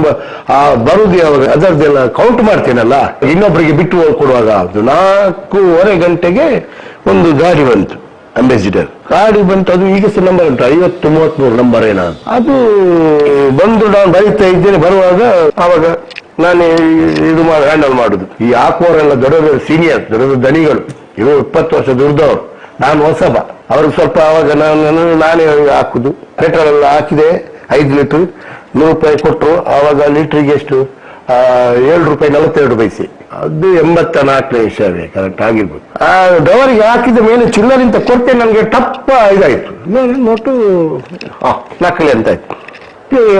[SPEAKER 1] ಬರುದು ಯಾವಾಗ ಅದರದ್ದೆಲ್ಲ ಕೌಂಟ್ ಮಾಡ್ತೇನಲ್ಲ, ಇನ್ನೊಬ್ಬರಿಗೆ ಬಿಟ್ಟು ಕೊಡುವಾಗ 4:30 ಗಂಟೆಗೆ ಒಂದು ಗಾಡಿ ಬಂತು, ಅಂಬಾಸಿಡರ್ ಗಾಡಿ ಬಂತು. ಅದು ಈಗ ನಂಬರ್ ಉಂಟು 50-33 ನಂಬರ್ ಏನೋ. ಅದು ಬಂದು ನಾನು ಬರೀತಾ ಇದ್ದೇನೆ. ಬರುವಾಗ ಆವಾಗ ನಾನೇ ಇದು ಹ್ಯಾಂಡಲ್ ಮಾಡುದು. ಈ ಹಾಕುವವರೆಲ್ಲ ದೊಡ್ಡ ಸೀನಿಯರ್, ದೊಡ್ಡ ದನಿಗಳು, ಇವರು 20 ವರ್ಷ ದುಡ್ದವರು, ನಾನು ಹೊಸಬ. ಅವ್ರಿಗೆ ಸ್ವಲ್ಪ ಆವಾಗ ನಾನೇ ಹಾಕುದು. ಪೆಟ್ರೋಲ್ ಎಲ್ಲ ಹಾಕಿದೆ, 5 ಲೀಟರ್ 100 ರೂಪಾಯಿ ಕೊಟ್ಟರು. ಆವಾಗ ಲೀಟ್ರಿಗೆ ಎಷ್ಟು 7 ರೂಪಾಯಿ 42 ಪೈಸೆ. ಅದು 84 ನಿಮಿಷವೇ ಕರೆಕ್ಟ್ ಆಗಿರ್ಬೋದು. ಆ ಡ್ರೈವರಿಗೆ ಹಾಕಿದ ಮೇಲೆ ಚಿಲ್ಲರಿಂತ ಕೊಟ್ಟೆ, ನನಗೆ ಟಪ್ಪ ಇದಾಯ್ತು. ನೋಟು ನಕಲಿ ಅಂತ ಆಯ್ತು.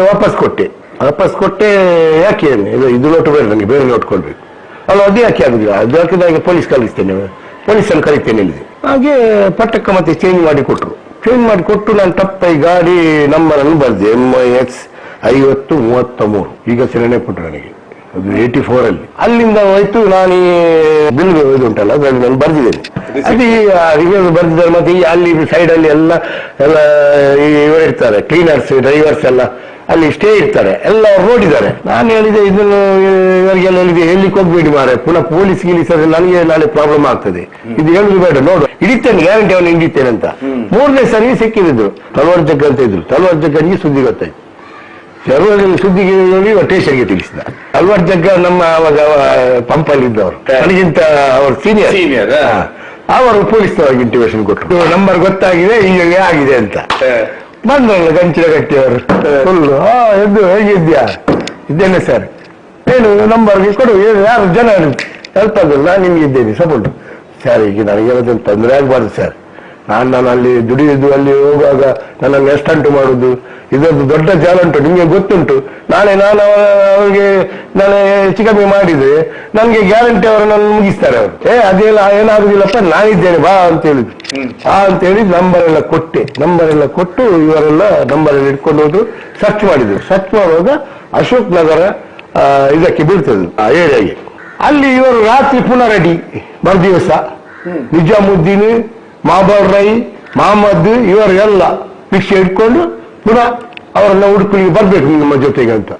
[SPEAKER 1] ವಾಪಸ್ ಕೊಟ್ಟೆ. ಯಾಕೆ ಇದು ನೋಟು ಬೇರೆ, ನನಗೆ ಬೇರೆ ನೋಟ್ ಕೊಡ್ಬೇಕು ಅಲ್ಲ, ಅದು ಯಾಕೆ ಆಗುದಿಲ್ಲ. ಅದು ಹಾಕಿದಾಗ ಪೊಲೀಸ್ ಕಳಿಸ್ತೇನೆ, ಪೊಲೀಸನ್ನು ಕರಿತೇನೆ ಇಲ್ಲಿದೆ. ಹಾಗೆ ಪಟ್ಟಕ್ಕ ಮತ್ತೆ ಚೇಂಜ್ ಮಾಡಿ ಕೊಟ್ಟರು. ನಾನು ತಪ್ಪ ಈ ಗಾಡಿ ನಂಬರನ್ನು ಬರ್ದೆ, MIX 5033. ಈಗ ಸೆಲೆನೆ ಕೊಟ್ಟರು ನನಗೆ, ಅದು 84 ಅಲ್ಲಿ. ಅಲ್ಲಿಂದ ಹೋಯ್ತು. ನಾನು ಈ ಬಿಲ್ ಇದು ಉಂಟಲ್ಲ ಅದರಲ್ಲಿ ನಾನು ಬರ್ದಿದ್ದೇನೆ. ಅದು ರಿವ್ಯೂ ಬರ್ದಿದ್ದಾರೆ. ಮತ್ತೆ ಅಲ್ಲಿ ಸೈಡ್ ಅಲ್ಲಿ ಎಲ್ಲ ಇವರು ಇರ್ತಾರೆ, ಕ್ಲೀನರ್ಸ್, ಡ್ರೈವರ್ಸ್ ಎಲ್ಲ ಅಲ್ಲಿ ಸ್ಟೇ ಇರ್ತಾರೆ, ಎಲ್ಲ ನೋಡಿದ್ದಾರೆ. ನಾನು ಹೇಳಿದೆ ಇದನ್ನು ಇವರಿಗೆಲ್ಲ ಹೇಳಿದೆ, ಹೇಳಿಕ್ಕೆ ಹೋಗ್ಬೇಡಿ ಮಾರೆ, ಪುನಃ ಪೊಲೀಸ್ ಗೀಲಿಸೋದ್ರೆ ನನಗೆ ನಾಳೆ ಪ್ರಾಬ್ಲಮ್ ಆಗ್ತದೆ. ಇದು ಹೇಳುದು ಬೇಡ, ನೋಡು ಹಿಡಿತೇನೆ, ಗ್ಯಾರಂಟಿ ಅವನು ಹಿಡಿತೇನೆ ಅಂತ. 3ನೇ ಸರಿ ಸಿಕ್ಕಿದ್ರು ತಲ್ವಾರ್ ಜಗ್ಗ ಅಂತ ಇದ್ರು. ತಲ್ವಾರ್ ಜಗ್ಗನಿಗೆ ಸುದ್ದಿ ಗೊತ್ತಾಯ್ತು. ಸುದ್ದಿಗೆ ಸ್ಟೇಷನ್ಗೆ ತಿಳಿಸಿದ. ತಲ್ವಾರ್ ಜಗ್ಗ ನಮ್ಮ ಅವಾಗ ಪಂಪಲ್ಲಿ ಇದ್ದವರು, ನನಗಿಂತ ಅವರು ಸೀನಿಯರ್. ಅವರು ಪೊಲೀಸ್ ಇಂಟಿಮೇಷನ್ ಕೊಟ್ಟರು, ನಂಬರ್ ಗೊತ್ತಾಗಿದೆ, ಈಗ ಆಗಿದೆ ಅಂತ. ಬಂದ್ರಲ್ಲ ಗಂಚಿನ ಗಟ್ಟಿಯವರು ಫುಲ್ ಎದ್ದು ಹೇಗಿದ್ಯಾ ಇದ್ದೇನೆ ಸರ್ ಏನು ನಂಬರ್ಗೆ ಕೊಡು ಯಾರು ಜನ ಹೇಳ್ತಂದ್ರು ನಾನು ನಿಮ್ಗೆ ಇದ್ದೇನೆ ಸಪೋರ್ಟ್ ಸರ್ ಈಗ ನನಗೆ ಅದನ್ನು ತೊಂದರೆ ಆಗಬಾರ್ದು ಸರ್ ನಾನು ಅಲ್ಲಿ ದುಡಿಯುದು ಅಲ್ಲಿ ಹೋಗುವಾಗ ನನ್ನನ್ನು ಎಷ್ಟಂಟು ಮಾಡುದು ಇದೊಂದು ದೊಡ್ಡ ಜಾಲ ಉಂಟು ನಿಮಗೆ ಗೊತ್ತುಂಟು ನಾನು ಅವ್ರಿಗೆ ನಾಳೆ ಹೆಚ್ಚು ಕಮ್ಮಿ ಮಾಡಿದ್ರೆ ನನಗೆ ಗ್ಯಾರಂಟಿ ಅವರು ನನ್ನ ಮುಗಿಸ್ತಾರೆ ಅವರು ಅದೆಲ್ಲ ಏನಾಗುದಿಲ್ಲಪ್ಪ ನಾನಿದ್ದೇನೆ ಬಾ ಅಂತ ಹೇಳಿದ್ರು ಅಂತೇಳಿ ನಂಬರ್ ಎಲ್ಲ ಕೊಟ್ಟು ಇವರೆಲ್ಲ ನಂಬರ್ ಎಲ್ಲ ಇಟ್ಕೊಂಡು ಹೋದ್ರು ಸರ್ಚ್ ಮಾಡಿದ್ರು ಸರ್ಚ್ ಮಾಡುವಾಗ ಅಶೋಕ್ ನಗರ ಇದಕ್ಕೆ ಬೀಳ್ತದೆ ಆ ಏರಿಯಾಗೆ ಅಲ್ಲಿ ಇವರು ರಾತ್ರಿ ಪುನಃ ರೆಡಿ ಮರುದಿವಸ ನಿಜಾಮುದ್ದೀನ್ ಮಾಬರ್ ರೈ ಮಹಮ್ಮದ್ ಇವರೆಲ್ಲ ಭಿಕ್ಷೆ ಇಟ್ಕೊಂಡು ಪುನಃ ಅವರೆಲ್ಲ ಹುಡುಕಲಿಗೆ ಬರ್ಬೇಕು ನಿಮ್ಮ ಜೊತೆಗೆ ಅಂತ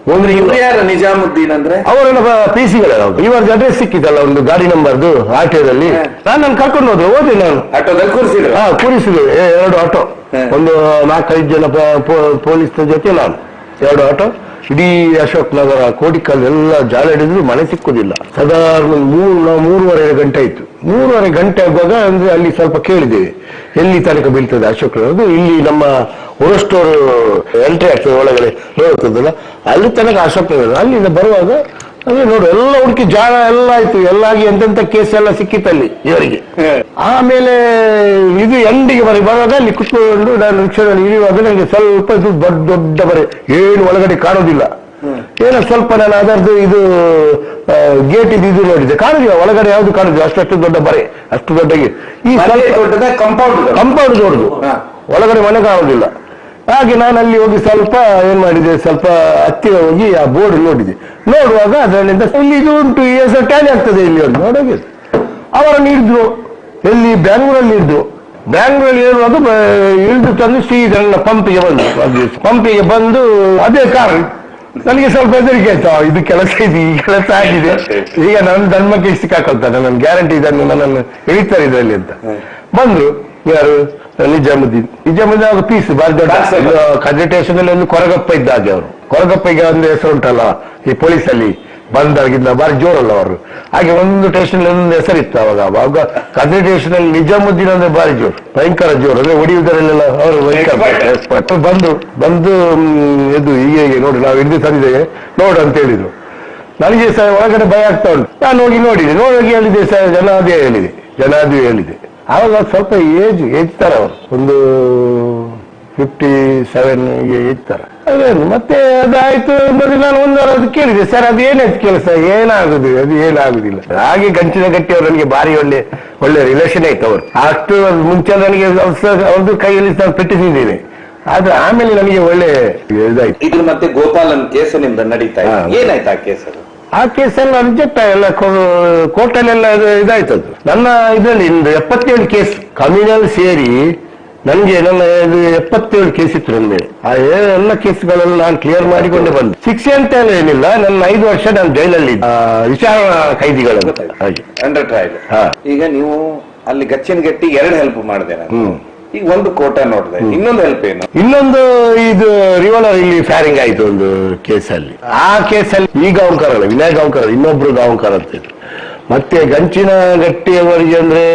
[SPEAKER 3] ಯಾರು ನಿಜಾಮುದ್ದೀನ್ ಅಂದ್ರೆ
[SPEAKER 1] ಅವರೆಲ್ಲ ಪಿಸಿಗಳೇ ಇವರ ಅಡ್ರೆಸ್ ಸಿಕ್ಕಿತಲ್ಲ ಒಂದು ಗಾಡಿ ನಂಬರ್ದು ಆಟೋದಲ್ಲಿ ನಾನು ಕರ್ಕೊಂಡು ಹೋದೆ ನಾನು
[SPEAKER 3] ಆಟೋದಲ್ಲಿ
[SPEAKER 1] ಕೂರಿಸಿದ್ರು 2 ಆಟೋ ಒಂದು 4-5 ಜನ ಪೊಲೀಸ್ ಜೊತೆ ನಾನು 2 ಆಟೋ ಇಡೀ ಅಶೋಕ್ ನಗರ ಕೋಡಿಕಲ್ ಎಲ್ಲ ಜಾಲ ಹಿಡಿದ್ರು ಮನೆ ಸಿಕ್ಕುದಿಲ್ಲ ಸಾಧಾರಣ 3:30 ಗಂಟೆ ಆಯ್ತು 3:30 ಗಂಟೆ ಆಗುವಾಗ ಅಂದ್ರೆ ಅಲ್ಲಿ ಸ್ವಲ್ಪ ಕೇಳಿದ್ದೇವೆ ಎಲ್ಲಿ ತನಕ ಬೀಳ್ತದೆ ಅಶೋಕ್ ನಗರ ಇಲ್ಲಿ ನಮ್ಮ ಹೊರಸ್ಟೋರ್ ಎಂಟ್ರಿ ಆಗ್ತದೆ ಒಳಗಡೆ ಹೋಗ್ತದಲ್ಲ ಅಲ್ಲಿ ತನಕ ಅಶೋಕ್ ನಗರ ಅಲ್ಲಿಂದ ಬರುವಾಗ ಅದೇ ನೋಡು ಎಲ್ಲ ಹುಡುಕಿ ಜಾಗ ಎಲ್ಲ ಆಯ್ತು ಎಲ್ಲಾಗಿ ಎಂತೆಂತ ಕೇಸ್ ಎಲ್ಲ ಸಿಕ್ಕಿತ್ತಲ್ಲಿ ಇವರಿಗೆ ಆಮೇಲೆ ಇದು ಎಂಡಿಗೆ ಬರುವಾಗ ಅಲ್ಲಿ ಕುತ್ಕೊಂಡು ನಾನು ರಿಕ್ಷಾದಲ್ಲಿ ಇಳಿಯುವಾಗ ನನಗೆ ಸ್ವಲ್ಪ ಇದು ದೊಡ್ಡ ಬರೆ ಏನು ಒಳಗಡೆ ಕಾಣೋದಿಲ್ಲ ಏನೋ ಸ್ವಲ್ಪ ನಾನು ಅದರದ್ದು ಇದು ಗೇಟ್ ಇದು ನೋಡಿದ್ದೆ ಕಾಣುದಿಲ್ಲ ಒಳಗಡೆ ಯಾವ್ದು ಕಾಣುದಿಲ್ಲ ಅಷ್ಟು ದೊಡ್ಡ ಬರೆ ಅಷ್ಟು ದೊಡ್ಡ ಈ ಕಂಪೌಂಡ್ ದೊಡ್ಡದು ಒಳಗಡೆ ಮನೆ ಕಾಣುದಿಲ್ಲ ಹಾಗೆ ನಾನು ಅಲ್ಲಿ ಹೋಗಿ ಸ್ವಲ್ಪ ಏನ್ ಮಾಡಿದೆ ಸ್ವಲ್ಪ ಹತ್ತಿರ ಹೋಗಿ ಆ ಬೋರ್ಡ್ ನೋಡುವಾಗ ಅದರಲ್ಲಿಂದ ಇಲ್ಲಿ ಇದು ಉಂಟು ಈ ಹೆಸರು ಟ್ಯಾಲಿ ಆಗ್ತದೆ ಇಲ್ಲಿ ಒಂದು ನೋಡೋಕೆ ಅವರನ್ನು ಹಿಡಿದ್ರು ಎಲ್ಲಿ ಬ್ಯಾಂಗ್ಳೂರಲ್ಲಿ ಇರುವಾಗ ಇಳಿದು ತಂದು ಸೀದಾ ಪಂಪಿಗೆ ಬಂದು ಅದೇ ಕಾರಣ ನನಗೆ ಸ್ವಲ್ಪ ಹೆದರಿಕೆ ಆಯ್ತು ಇದು ಕೆಲಸ ಇದೆ ಈ ಕೆಲಸ ಆಗಿದೆ ಈಗ ನನ್ನ ಧರ್ಮಕ್ಕೆ ಸಿಕ್ಕಾಕೊಳ್ತಾರೆ ನನ್ನ ಗ್ಯಾರಂಟಿ ಇದನ್ನು ನನ್ನನ್ನು ಇಳಿತಾರೆ ಇದರಲ್ಲಿ ಅಂತ ಬಂದ್ರು ಯಾರು ನಿಜಾಮುದ್ದೀನ್ ಅವ್ರ ಪೀಸ್ ಬಾರಿ ದೊಡ್ಡ ಕದ್ರಿ ಸ್ಟೇಷನ್ ಅಲ್ಲಿ ಒಂದು ಕೊರಗಪ್ಪ ಇದ್ದ ಹಾಗೆ ಅವರು ಕೊರಗಪ್ಪಗೆ ಒಂದು ಹೆಸರು ಉಂಟಲ್ಲ ಈ ಪೊಲೀಸಲ್ಲಿ ಬಂದಾಗಿದ್ದ ಬಾರಿ ಜೋರಲ್ಲ ಅವರು ಹಾಗೆ ಒಂದು ಸ್ಟೇಷನ್ ಒಂದು ಹೆಸರಿತ್ತು ಅವಾಗ ಕದ್ರಿ ಸ್ಟೇಷನ್ ಅಲ್ಲಿ ನಿಜಾಮುದ್ದೀನ್ ಅಂದ್ರೆ ಬಾರಿ ಜೋರು ಭಯಂಕರ ಜೋರು ಅಂದ್ರೆ ಹೊಡಿಯುವುದರಲ್ಲೆಲ್ಲ ಅವರು ಭಯಂಕರ ಬಂದು ಇದು ಹೀಗೆ ನೋಡಿ ನಾವು ಹಿಡಿದು ತಂದಿದ್ದೇವೆ ನೋಡು ಅಂತ ಹೇಳಿದ್ರು ನನಗೆ ಸಹ ಒಳಗಡೆ ಭಯ ಆಗ್ತಾ ಉಂಟು ನಾನು ಹೋಗಿ ನೋಡಿದೆ ಹೇಳಿದೆ ಸರ್ ಜನಾದಿ ಹೇಳಿದೆ ಆವಾಗ ಸ್ವಲ್ಪ ಏಜ್ ತರ ಅವರು ಒಂದು 57 ಏಜ್ ತರ ಅದೇನು ಮತ್ತೆ ಅದಾಯ್ತು ನೋಡಿ ನಾನು ಒಂದು ವಾರ ಅದು ಕೇಳಿದೆ ಸರ್ ಅದು ಏನಾಯ್ತು ಕೆಲಸ ಏನಾಗುದಿಲ್ಲ ಹಾಗೆ ಗಂಚಿನ ಗಟ್ಟಿ ಅವರು ನನಗೆ ಭಾರಿ ಒಳ್ಳೆ ರಿಲೇಷನ್ ಆಯ್ತು ಅವರು ಅಷ್ಟು ಮುಂಚೆ ನನಗೆ ಅವ್ರದ್ದು ಕೈಯಲ್ಲಿ ಪೆಟ್ಟಿಸಿದ್ದೇನೆ ಆದ್ರೆ ಆಮೇಲೆ ನನಗೆ ಒಳ್ಳೆ ಇದಾಯ್ತು
[SPEAKER 3] ಇದು ಮತ್ತೆ ಗೋಪಾಲನ್ ಕೇಸು ನಿಮ್ದು ನಡೀತಾ ಏನಾಯ್ತು ಆ ಕೇಸು
[SPEAKER 1] ಆ ಕೇಸೆಲ್ಲ ರಿಜೆಕ್ಟ್ ಎಲ್ಲ ಕೋರ್ಟಲ್ಲೆಲ್ಲ ಇದಾಯ್ತದ್ದು ನನ್ನ ಇದರಲ್ಲಿ 77 ಕೇಸ್ ಕಮ್ಯುನಲ್ ಸೇರಿ ನನಗೆ ನನ್ನ 77 ಕೇಸ್ ಇತ್ತು ನನ್ನ ಮೇಲೆ ಆ ಎಲ್ಲ ಕೇಸ್ಗಳೆಲ್ಲ ನಾನು ಕ್ಲಿಯರ್ ಮಾಡಿಕೊಂಡೆ ಬಂದೆ ಶಿಕ್ಷೆ ಅಂತ ಏನಿಲ್ಲ ನನ್ನ 5 ವರ್ಷ ನಾನು ಜೈಲಲ್ಲಿ ವಿಚಾರಣಾ ಕೈದಿಗಳನ್ನು ಹಾಗೆ
[SPEAKER 3] ಅಂಡರ್ ಟ್ರಯಲ್. ಈಗ ನೀವು ಅಲ್ಲಿ ಗಚ್ಚಿನ ಗಟ್ಟಿ 2 ಹೆಲ್ಪ್ ಮಾಡಿದೆ ನಾನು ಈಗ ಒಂದು ಕೋಟ ನೋಡಿದೆ ಇನ್ನೊಂದು ಹೆಲ್ಪ್ ಏನು
[SPEAKER 1] ಇನ್ನೊಂದು ಇದು ರಿವಾಲ್ವರ್ ಇಲ್ಲಿ ಫೈರಿಂಗ್ ಆಯ್ತು ಒಂದು ಕೇಸಲ್ಲಿ ಆ ಕೇಸಲ್ಲಿ ಈ ಗಾಂವ್ಕರ್ ವಿನಯ್ ಗಾಂವ್ಕರ್ ಇನ್ನೊಬ್ರು ಗಾಂವ್ಕರ್ ಅಂತ ಮತ್ತೆ ಗಂಚಿನ ಗಟ್ಟಿಯವರಿಗೆ ಅಂದ್ರೆ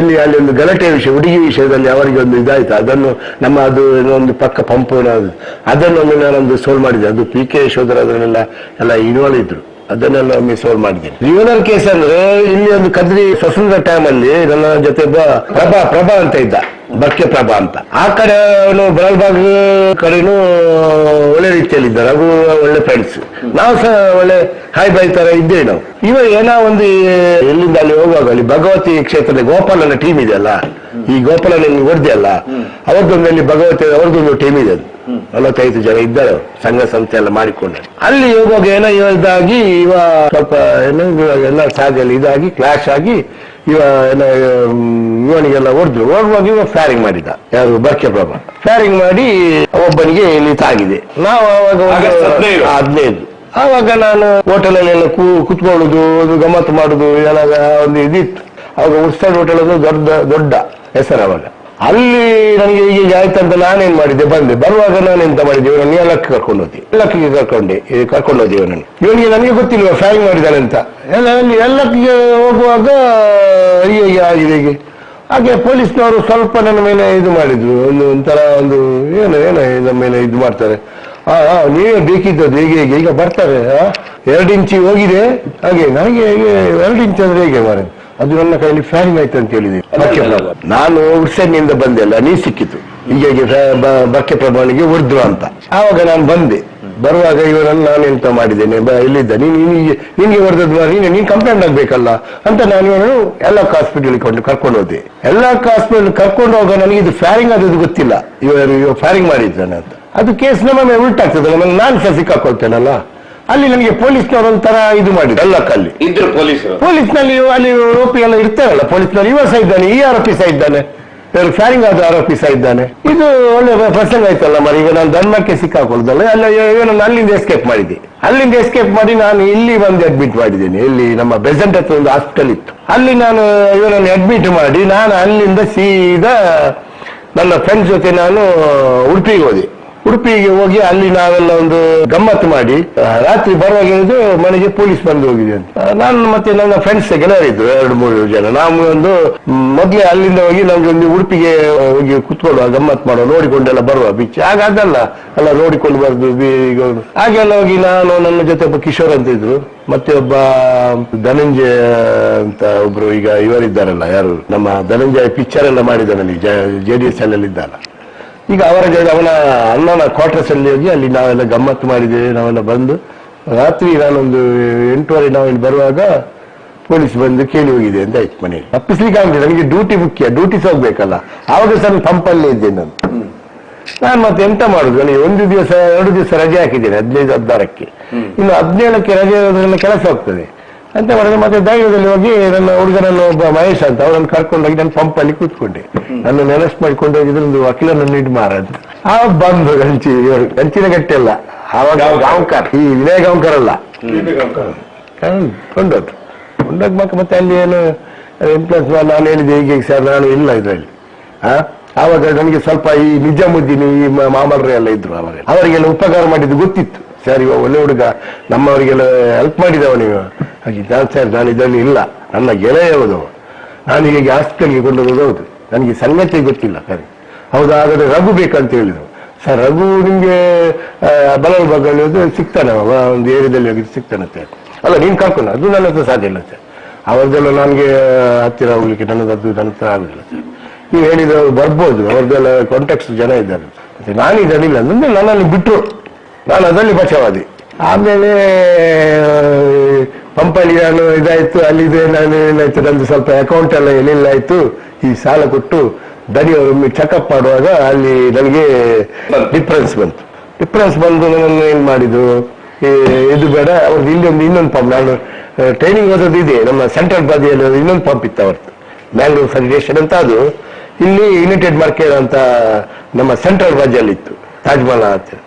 [SPEAKER 1] ಇಲ್ಲಿ ಅಲ್ಲಿ ಒಂದು ಗಲಾಟೆ ವಿಷಯ ಹುಡುಗಿ ವಿಷಯದಲ್ಲಿ ಅವರಿಗೆ ಒಂದು ಇದಾಯ್ತು ಅದನ್ನು ನಮ್ಮ ಅದು ಒಂದು ಪಕ್ಕ ಪಂಪ್ ಅದನ್ನೊಮ್ಮೆ ನಾನೊಂದು ಸೋಲ್ವ್ ಮಾಡಿದೆ ಅದು PK ಯಶೋಧರ ಅದನ್ನೆಲ್ಲ ಎಲ್ಲ ಇನ್ವಾಲ್ವ್ ಇದ್ರು ಅದನ್ನೆಲ್ಲ ಒಮ್ಮೆ ಸೋಲ್ವ್ ಮಾಡಿದ್ದೇನೆ ರಿವಲರ್ ಕೇಸ್ ಅಂದ್ರೆ ಇಲ್ಲಿ ಒಂದು ಕದ್ರಿ ಸ್ವತಂತ್ರ ಟೈಮ್ ಅಲ್ಲಿ ನನ್ನ ಜೊತೆ ಪ್ರಭಾ ಅಂತ ಇದ್ದ ಬರ್ಕೆ ಪ್ರಭಾ ಅಂತ ಆ ಕಡೆ ಅವನು ಬರಲ್ಬಾಗ್ ಕಡೆನೂ ಒಳ್ಳೆ ರೀತಿಯಲ್ಲಿ ಇದ್ದಾರೆ ಹಾಗೂ ಒಳ್ಳೆ ಫ್ರೆಂಡ್ಸ್ ನಾವು ಸಹ ಒಳ್ಳೆ ಹಾಯ್ ಬಾಯ್ ತರ ಇದ್ದೇವೆ ನಾವು ಇವಾಗ ಏನೋ ಒಂದು ಎಲ್ಲಿಂದ ಅಲ್ಲಿ ಹೋಗುವಾಗ ಅಲ್ಲಿ ಭಗವತಿ ಕ್ಷೇತ್ರದ ಗೋಪಾಲನ ಟೀಮ್ ಇದೆಯಲ್ಲ ಈ ಗೋಪಾಲನ ಹೊಡೆದೆಯಲ್ಲ ಅವ್ರದ್ದೊಂದು ಅಲ್ಲಿ ಭಗವತಿ ಅವ್ರದ್ದೊಂದು ಟೀಮ್ ಇದೆ ಅದು 45 ಜನ ಇದ್ದಾರೆ ಸಂಘ ಸಂಸ್ಥೆ ಎಲ್ಲ ಮಾಡಿಕೊಂಡು ಅಲ್ಲಿ ಹೋಗುವಾಗ ಏನೋ ಇದಾಗಿ ಇವ ಸ್ವಲ್ಪ ಏನೋ ಎಲ್ಲ ಸಾಗಲ್ಲಿ ಇದಾಗಿ ಕ್ಲಾಶ್ ಆಗಿ ಇವನಿಗೆಲ್ಲ ಓಡುವಾಗ ಇವ ಫೈರಿಂಗ್ ಮಾಡಿದ ಯಾರು ಬರ್ಕೆ ಪ್ರಭಾ ಫೈರಿಂಗ್ ಮಾಡಿ ಒಬ್ಬನಿಗೆ ಇಲ್ಲಿ ತಾಗಿದೆ ನಾವು ಅವಾಗ 15 ಆವಾಗ ನಾನು ಹೋಟೆಲಲ್ಲೆಲ್ಲ ಕುತ್ಕೊಳ್ಳುದು ಒಂದು ಗಮ್ಮತ್ತು ಮಾಡುದು ಎಲ್ಲ ಒಂದು ಇದಿತ್ತು ಅವಾಗ ಉತ್ಸವ ಹೋಟೆಲ್ ಒಂದು ದೊಡ್ಡ ಹೆಸರು ಅವಾಗ ಅಲ್ಲಿ ನನಗೆ ಈಗ ಆಯ್ತಂತ ನಾನೇನ್ ಮಾಡಿದ್ದೆ ಬಂದೆ ಬರುವಾಗ ನಾನೆಂತ ಮಾಡಿದ್ದೆ ಇವನನ್ನು ಎಲ್ಲಕ್ಕಿಗೆ ಕರ್ಕೊಂಡು ಹೋದೆ ಇವನಿಗೆ ನನಗೆ ಗೊತ್ತಿಲ್ವ ಫೈರಿಂಗ್ ಮಾಡಿದ್ದಾನೆ ಅಂತ ಎಲ್ಲಕ್ಕಿಗೆ ಹೋಗುವಾಗ ಹೀಗೆ ಆಗಿದೆ ಹೀಗೆ ಹಾಗೆ ಪೊಲೀಸ್ನವರು ಸ್ವಲ್ಪ ನನ್ನ ಮೇಲೆ ಇದು ಮಾಡಿದ್ರು, ಒಂಥರ ಏನು ನಮ್ಮ ಮೇಲೆ ಇದು ಮಾಡ್ತಾರೆ. ನೀವೇ ಬೇಕಿದ್ದದ್ದು ಹೇಗೆ ಈಗ ಬರ್ತಾರೆ 2 ಇಂಚಿ ಹೋಗಿದೆ ಹಾಗೆ ನನಗೆ 2 ಇಂಚ್ ಅಂದ್ರೆ ಹೇಗೆ ಮಾರೆ, ಅದು ನನ್ನ ಕೈಯಲ್ಲಿ ಫ್ಯಾನಿಂಗ್ ಆಯ್ತು ಅಂತ ಹೇಳಿದೆ. ನಾನು ಉಡ್ಸನ್ನಿಂದ ಬಂದೆ ಅಲ್ಲ, ನೀ ಸಿಕ್ಕಿತು ಹೀಗೆ ಬಕ್ಕೆ ಪ್ರಮಾಣಿಗೆ ಹೊಡೆದ್ರು ಅಂತ. ಆವಾಗ ನಾನು ಬಂದೆ. ಬರುವಾಗ ಇವರನ್ನು ನಾನು ಎಂತ ಮಾಡಿದ್ದೇನೆ, ಇಲ್ಲಿದ್ದ ನಿನ್ಗೆ ಹೊಡೆದದ್ದು ನೀನ್ ಕಂಪ್ಲೇಂಟ್ ಆಗ್ಬೇಕಲ್ಲ ಅಂತ ನಾನು ಇವನು ಎಲ್ಲ ಹಾಸ್ಪಿಟಲ್ ಕರ್ಕೊಂಡು ಹೋದೆ. ಎಲ್ಲ ಹಾಸ್ಪಿಟಲ್ ಕರ್ಕೊಂಡು ಹೋಗ ನನಗೆ ಇದು ಫ್ಯಾರಿಂಗ್ ಆದದ್ದು ಗೊತ್ತಿಲ್ಲ, ಇವರು ಫ್ಯಾರಿಂಗ್ ಮಾಡಿದ್ದಾನೆ ಅಂತ. ಅದು ಕೇಸ್ ನಮ್ಮ ಮೇಲೆ ಉಲ್ಟಾಗ್ತದಲ್ಲ, ನಾನು ಸಹ ಸಿಕ್ಕಾಕೊಳ್ತೇನಲ್ಲ. ಅಲ್ಲಿ ನನಗೆ ಪೊಲೀಸ್ನವರು ಒಂಥರ ಇದು ಮಾಡಿದ್ರು. ಎಲ್ಲ ಕಲ್ಲಿ
[SPEAKER 3] ಇದ್ರು
[SPEAKER 1] ಪೊಲೀಸ್ನಲ್ಲಿ ಅಲ್ಲಿ ಓಪಿ ಎಲ್ಲ ಇರ್ತಾರಲ್ಲ, ಪೊಲೀಸ್ನಲ್ಲಿ ಇವ ಸಹ ಇದ್ದಾನೆ, ಈ ಆರೋಪಿ ಸಹ ಇದ್ದಾನೆ, ಫ್ಯಾರಿಂಗ್ ಆದ ಆರೋಪಿ ಸಹ ಇದ್ದಾನೆ. ಇದು ಒಳ್ಳೆ ಪ್ರಸಂಗ ಆಯ್ತಲ್ಲ ಮರಿ. ಈಗ ನಾನು ಧರ್ಮಕ್ಕೆ ಸಿಕ್ಕಾಕೊಳ್ಳೋದಲ್ಲ, ಇವನನ್ನು ಅಲ್ಲಿಂದ ಎಸ್ಕೇಪ್ ಮಾಡಿದ್ದೆ. ಅಲ್ಲಿಂದ ಎಸ್ಕೇಪ್ ಮಾಡಿ ನಾನು ಇಲ್ಲಿ ಬಂದು ಅಡ್ಮಿಟ್ ಮಾಡಿದ್ದೇನೆ. ಇಲ್ಲಿ ನಮ್ಮ ಬೆಸೆಂಟ್ ಹತ್ರ ಒಂದು ಹಾಸ್ಪಿಟಲ್ ಇತ್ತು, ಅಲ್ಲಿ ನಾನು ಇವನನ್ನು ಅಡ್ಮಿಟ್ ಮಾಡಿ ನಾನು ಅಲ್ಲಿಂದ ಸೀದಾ ನನ್ನ ಫ್ರೆಂಡ್ಸ್ ಜೊತೆ ನಾನು ಉಡುಪಿಗೆ ಹೋದೆ. ಉಡುಪಿಗೆ ಹೋಗಿ ಅಲ್ಲಿ ನಾವೆಲ್ಲ ಒಂದು ಗಮ್ಮತ್ತು ಮಾಡಿ ರಾತ್ರಿ ಬರುವಾಗ ಹೇಳಿದ್ರು ಮನೆಗೆ ಪೊಲೀಸ್ ಬಂದು ಹೋಗಿದೆ ಅಂತ. ನಾನು ಮತ್ತೆ ನನ್ನ ಫ್ರೆಂಡ್ಸ್ ಗೆಳೆಯರಿದ್ರು 2-3 ಜನ. ನಾವು ಒಂದು ಮೊದ್ಲೇ ಅಲ್ಲಿಂದ ಹೋಗಿ ನಮ್ಗೆ ಒಂದು ಉಡುಪಿಗೆ ಹೋಗಿ ಕುತ್ಕೊಳ್ಳುವ, ಗಮ್ಮತ್ ಮಾಡುವ, ನೋಡಿಕೊಂಡೆಲ್ಲ ಬರುವ ಬೀಚ್. ಆಗ ಅದಲ್ಲ ಎಲ್ಲ ನೋಡಿಕೊಂಡು ಬರುದು ಹಾಗೆಲ್ಲ ಹೋಗಿ ನಾನು, ನನ್ನ ಜೊತೆ ಒಬ್ಬ ಕಿಶೋರ್ ಅಂತ ಇದ್ರು, ಮತ್ತೆ ಒಬ್ಬ ಧನಂಜಯ ಅಂತ ಒಬ್ರು, ಈಗ ಇವರಿದ್ದಾರಲ್ಲ ಯಾರು ನಮ್ಮ ಧನಂಜಯ ಪಿಕ್ಚರ್ ಎಲ್ಲ ಮಾಡಿದ್ದಾನೆ JDS ಅಲ್ಲಿ ಇದ್ದಾನ. ಈಗ ಅವನ ಅಣ್ಣನ ಕ್ವಾರ್ಟರ್ಸ್ ಅಲ್ಲಿ ಹೋಗಿ ಅಲ್ಲಿ ನಾವೆಲ್ಲ ಗಮ್ಮತ್ತು ಮಾಡಿದ್ದೇವೆ. ನಾವೆಲ್ಲ ಬಂದು ರಾತ್ರಿ ನಾನೊಂದು 8:30 ನಾವಿಲ್ಲಿ ಬರುವಾಗ ಪೊಲೀಸ್ ಬಂದು ಕೇಳಿ ಹೋಗಿದೆ ಅಂತ ಆಯ್ತು ಮನೆಯಲ್ಲಿ. ತಪ್ಪಿಸ್ಲಿಕ್ಕೆ ಆಗಿದೆ, ನನಗೆ ಡ್ಯೂಟಿ ಮುಖ್ಯ, ಡ್ಯೂಟಿಸ್ ಹೋಗ್ಬೇಕಲ್ಲ. ಆವಾಗ ಸಹ ಪಂಪಲ್ಲೇ ಇದ್ದೇನೆ ನಾನು ಮತ್ತೆ ಎಂತ ಮಾಡುದು, ನನಗೆ 1 ದಿವಸ 2 ದಿವಸ ರಜೆ ಹಾಕಿದ್ದೇನೆ 15-16ಕ್ಕೆ. ಇನ್ನು 17ಕ್ಕೆ ರಜೆ ಇರೋದ್ರಿಂದ ಕೆಲಸ ಹೋಗ್ತದೆ ಅಂತ ಮಾಡಿದ್ರೆ ಮತ್ತೆ ಧೈರ್ಯದಲ್ಲಿ ಹೋಗಿ ನನ್ನ ಹುಡುಗನನ್ನು ಒಬ್ಬ ಮಹೇಶ್ ಅಂತ ಅವರನ್ನು ಕರ್ಕೊಂಡೋಗಿ ನಾನು ಪಂಪಲ್ಲಿ ಕೂತ್ಕೊಂಡೆ. ನನ್ನ ನೆನಸ್ ಮಾಡ್ಕೊಂಡು ಹೋಗಿದ್ರೆ ಒಂದು ವಕೀಲನನ್ನು ಇಡ್ ಮಾರದು. ಆವಾಗ ಬಂದು ಗಂಚಿನ ಗಟ್ಟಿ ಅಲ್ಲ, ಆವಾಗ ಗಾಂವ್ಕರ್, ಈ ವಿನಯ ಗಾಂವ್ಕರ್ ಅಲ್ಲ, ಕೊಂಡೋಗ್ ಮತ್ತೆ ಅಲ್ಲಿ ಏನು ಇನ್ಫ್ಲೂಯೆನ್ಸ್ ನಾನು ಹೇಳಿದೆ ಹೀಗೆ ಸರ್ ನಾನು ಇಲ್ಲ ಇದರಲ್ಲಿ. ಆವಾಗ ನನಗೆ ಸ್ವಲ್ಪ ಈ ನಿಜಾಮುದ್ದೀನ್ ಈ ಮಾಮಲ್ರೆ ಎಲ್ಲ ಇದ್ರು, ಅವಾಗ ಅವರಿಗೆಲ್ಲ ಉಪಕಾರ ಮಾಡಿದ್ದು ಗೊತ್ತಿತ್ತು. ಸರ್ ಇವ ಒಳ್ಳೆ ಹುಡುಗ, ನಮ್ಮವರಿಗೆಲ್ಲ ಹೆಲ್ಪ್ ಮಾಡಿದವ ನೀವು. ಹಾಗೆ ಸರ್ ನಾನು ಇದರಲ್ಲಿ ಇಲ್ಲ, ನನ್ನ ಗೆಳೆಯ ಹೌದು, ನಾನು ಹೀಗೆ ಹಾಸ್ಪಿಟಲ್ಗೆ ಕೊಂಡೋಗೋದು ಹೌದು, ನನಗೆ ಸಂಗತಿ ಗೊತ್ತಿಲ್ಲ ಸರಿ. ಹೌದಾ, ಹಾಗಾದ್ರೆ ರಘು ಬೇಕಂತ ಹೇಳಿದ್ರು. ಸರ್ ರಘು ನಿಮ್ಗೆ ಬಲಲ್ ಭಾಗದಲ್ಲಿ ಸಿಗ್ತಾನೆ, ಒಂದು ಏರಿಯಾದಲ್ಲಿ ಹೋಗಿ ಸಿಗ್ತಾನಂತೆ. ಅಲ್ಲ ನೀನ್ ಕರ್ಕೊಂಡು, ಅದು ನನ್ನ ಹತ್ರ ಸಾಧ್ಯ ಇಲ್ಲ ಸರ್, ಅವ್ರದ್ದೆಲ್ಲ ನನಗೆ ಹತ್ತಿರ ಹೋಗ್ಲಿಕ್ಕೆ ನನ್ನ ಹತ್ರ ಆಗುದಿಲ್ಲ ಸರ್. ನೀವು ಹೇಳಿದ್ರು ಬರ್ಬೋದು, ಅವ್ರದ್ದೆಲ್ಲ ಕಾಂಟ್ಯಾಕ್ಟ್ಸ್ ಜನ ಇದ್ದಾರೆ. ಮತ್ತೆ ನಾನು ಇದನ್ನಿಲ್ಲ ಅಂದ್ರೆ ನನ್ನನ್ನು ಬಿಟ್ಟರು, ನಾನು ಅದರಲ್ಲಿ ಬಚಾವಾದೆ. ಆಮೇಲೆ ಪಂಪಲ್ಲಿ ನಾನು ಇದಾಯ್ತು, ಅಲ್ಲಿದೆ ನಾನು ಏನಾಯ್ತು, ನಂದು ಸ್ವಲ್ಪ ಅಕೌಂಟ್ ಎಲ್ಲ ಎಲ್ಲೆಲ್ಲ ಆಯ್ತು. ಈ ಸಾಲ ಕೊಟ್ಟು ದನಿಯವರು ಚೆಕಪ್ ಮಾಡುವಾಗ ಅಲ್ಲಿ ನನಗೆ ಡಿಫ್ರೆನ್ಸ್ ಬಂದು ನನ್ನನ್ನು ಏನ್ ಮಾಡಿದ್ರು, ಇದು ಬೇಡ ಅವ್ರದ್ದು ಇನ್ನೊಂದು ಪಂಪ್, ನಾನು ಟ್ರೈನಿಂಗ್ ಓದೋದು ಇದೆ ನಮ್ಮ ಸೆಂಟ್ರಲ್ ಬಾದಿಯಲ್ಲಿ ಇನ್ನೊಂದು ಪಂಪ್ ಇತ್ತು ಅವ್ರದ್ದು, ಮ್ಯಾಂಗ್ಳೂರ್ ಫೆಡರೇಷನ್ ಅಂತ. ಅದು ಇಲ್ಲಿ ಯುನೈಟೆಡ್ ಮಾರ್ಕೆಟ್ ಅಂತ ನಮ್ಮ ಸೆಂಟ್ರಲ್ ಬಾಜಿಯಲ್ಲಿ ಇತ್ತು, ತಾಜ್ ಮಹಲ್ ಹತ್ತಿರ.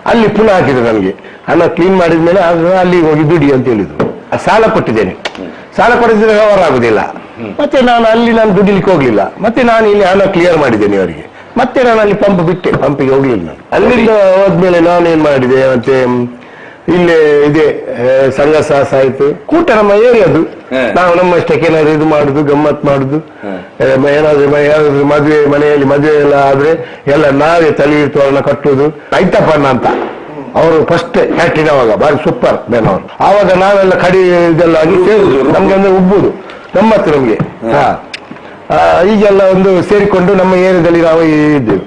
[SPEAKER 1] ಅಲ್ಲಿ ಪುನಃ ಹಾಕಿದ್ರು ನನಗೆ. ಹಣ ಕ್ಲೀನ್ ಮಾಡಿದ್ಮೇಲೆ ಅಲ್ಲಿ ಹೋಗಿ ದುಡಿ ಅಂತ ಹೇಳಿದ್ರು. ಸಾಲ ಕೊಟ್ಟಿದ್ದೇನೆ, ಸಾಲ ಕೊಟ್ಟಿದ್ರೆ ವ್ಯವಹಾರ ಆಗುದಿಲ್ಲ. ಮತ್ತೆ ನಾನು ದುಡಿಲಿಕ್ಕೆ ಹೋಗ್ಲಿಲ್ಲ. ಮತ್ತೆ ನಾನು ಇಲ್ಲಿ ಹಣ ಕ್ಲಿಯರ್ ಮಾಡಿದ್ದೇನೆ ಅವರಿಗೆ. ಮತ್ತೆ ನಾನು ಅಲ್ಲಿ ಪಂಪ್ ಬಿಟ್ಟೆ, ಪಂಪಿಗೆ ಹೋಗ್ಲಿಲ್ಲ ನಾನು. ಅಲ್ಲಿಂದ ಹೋದ್ಮೇಲೆ ನಾನೇನ್ ಮಾಡಿದೆ, ಮತ್ತೆ ಇಲ್ಲಿ ಇದೆ ಸಂಘ ಸಾಹಸ ಆಯ್ತು, ಕೂಟ ನಮ್ಮ ಏರಿಯಾದು. ನಾವು ನಮ್ಮಷ್ಟಕ್ಕೆ ಏನಾದ್ರು ಇದು ಮಾಡುದು, ಗಮ್ಮತ್ ಮಾಡುದು. ಏನಾದ್ರು ಮದುವೆ ಮನೆಯಲ್ಲಿ ಮದುವೆ ಎಲ್ಲ ಆದ್ರೆ ಎಲ್ಲ ನಾವೇ ತಲೆ ತೋರಣ ಕಟ್ಟುದು. ಐತಪ್ಪಣ್ಣ ಅಂತ ಅವರು ಫಸ್ಟ್ ಕ್ಯಾಟ್ರಿನ್, ಅವಾಗ ಬಾರಿ ಸೂಪರ್ ಮೇನ್ ಅವರು. ಆವಾಗ ನಾವೆಲ್ಲ ಕಡಿ ಇದೆಲ್ಲ ಆಗಿ ಸೇರುದು, ನಮ್ಗೆ ಅಂದ್ರೆ ಉಬ್ಬುದು ಗಮ್ಮತ್ತು ನಮ್ಗೆ. ಈಗೆಲ್ಲ ಒಂದು ಸೇರಿಕೊಂಡು ನಮ್ಮ ಏರಿಯಾದಲ್ಲಿ ನಾವು ಇದ್ದೇವೆ.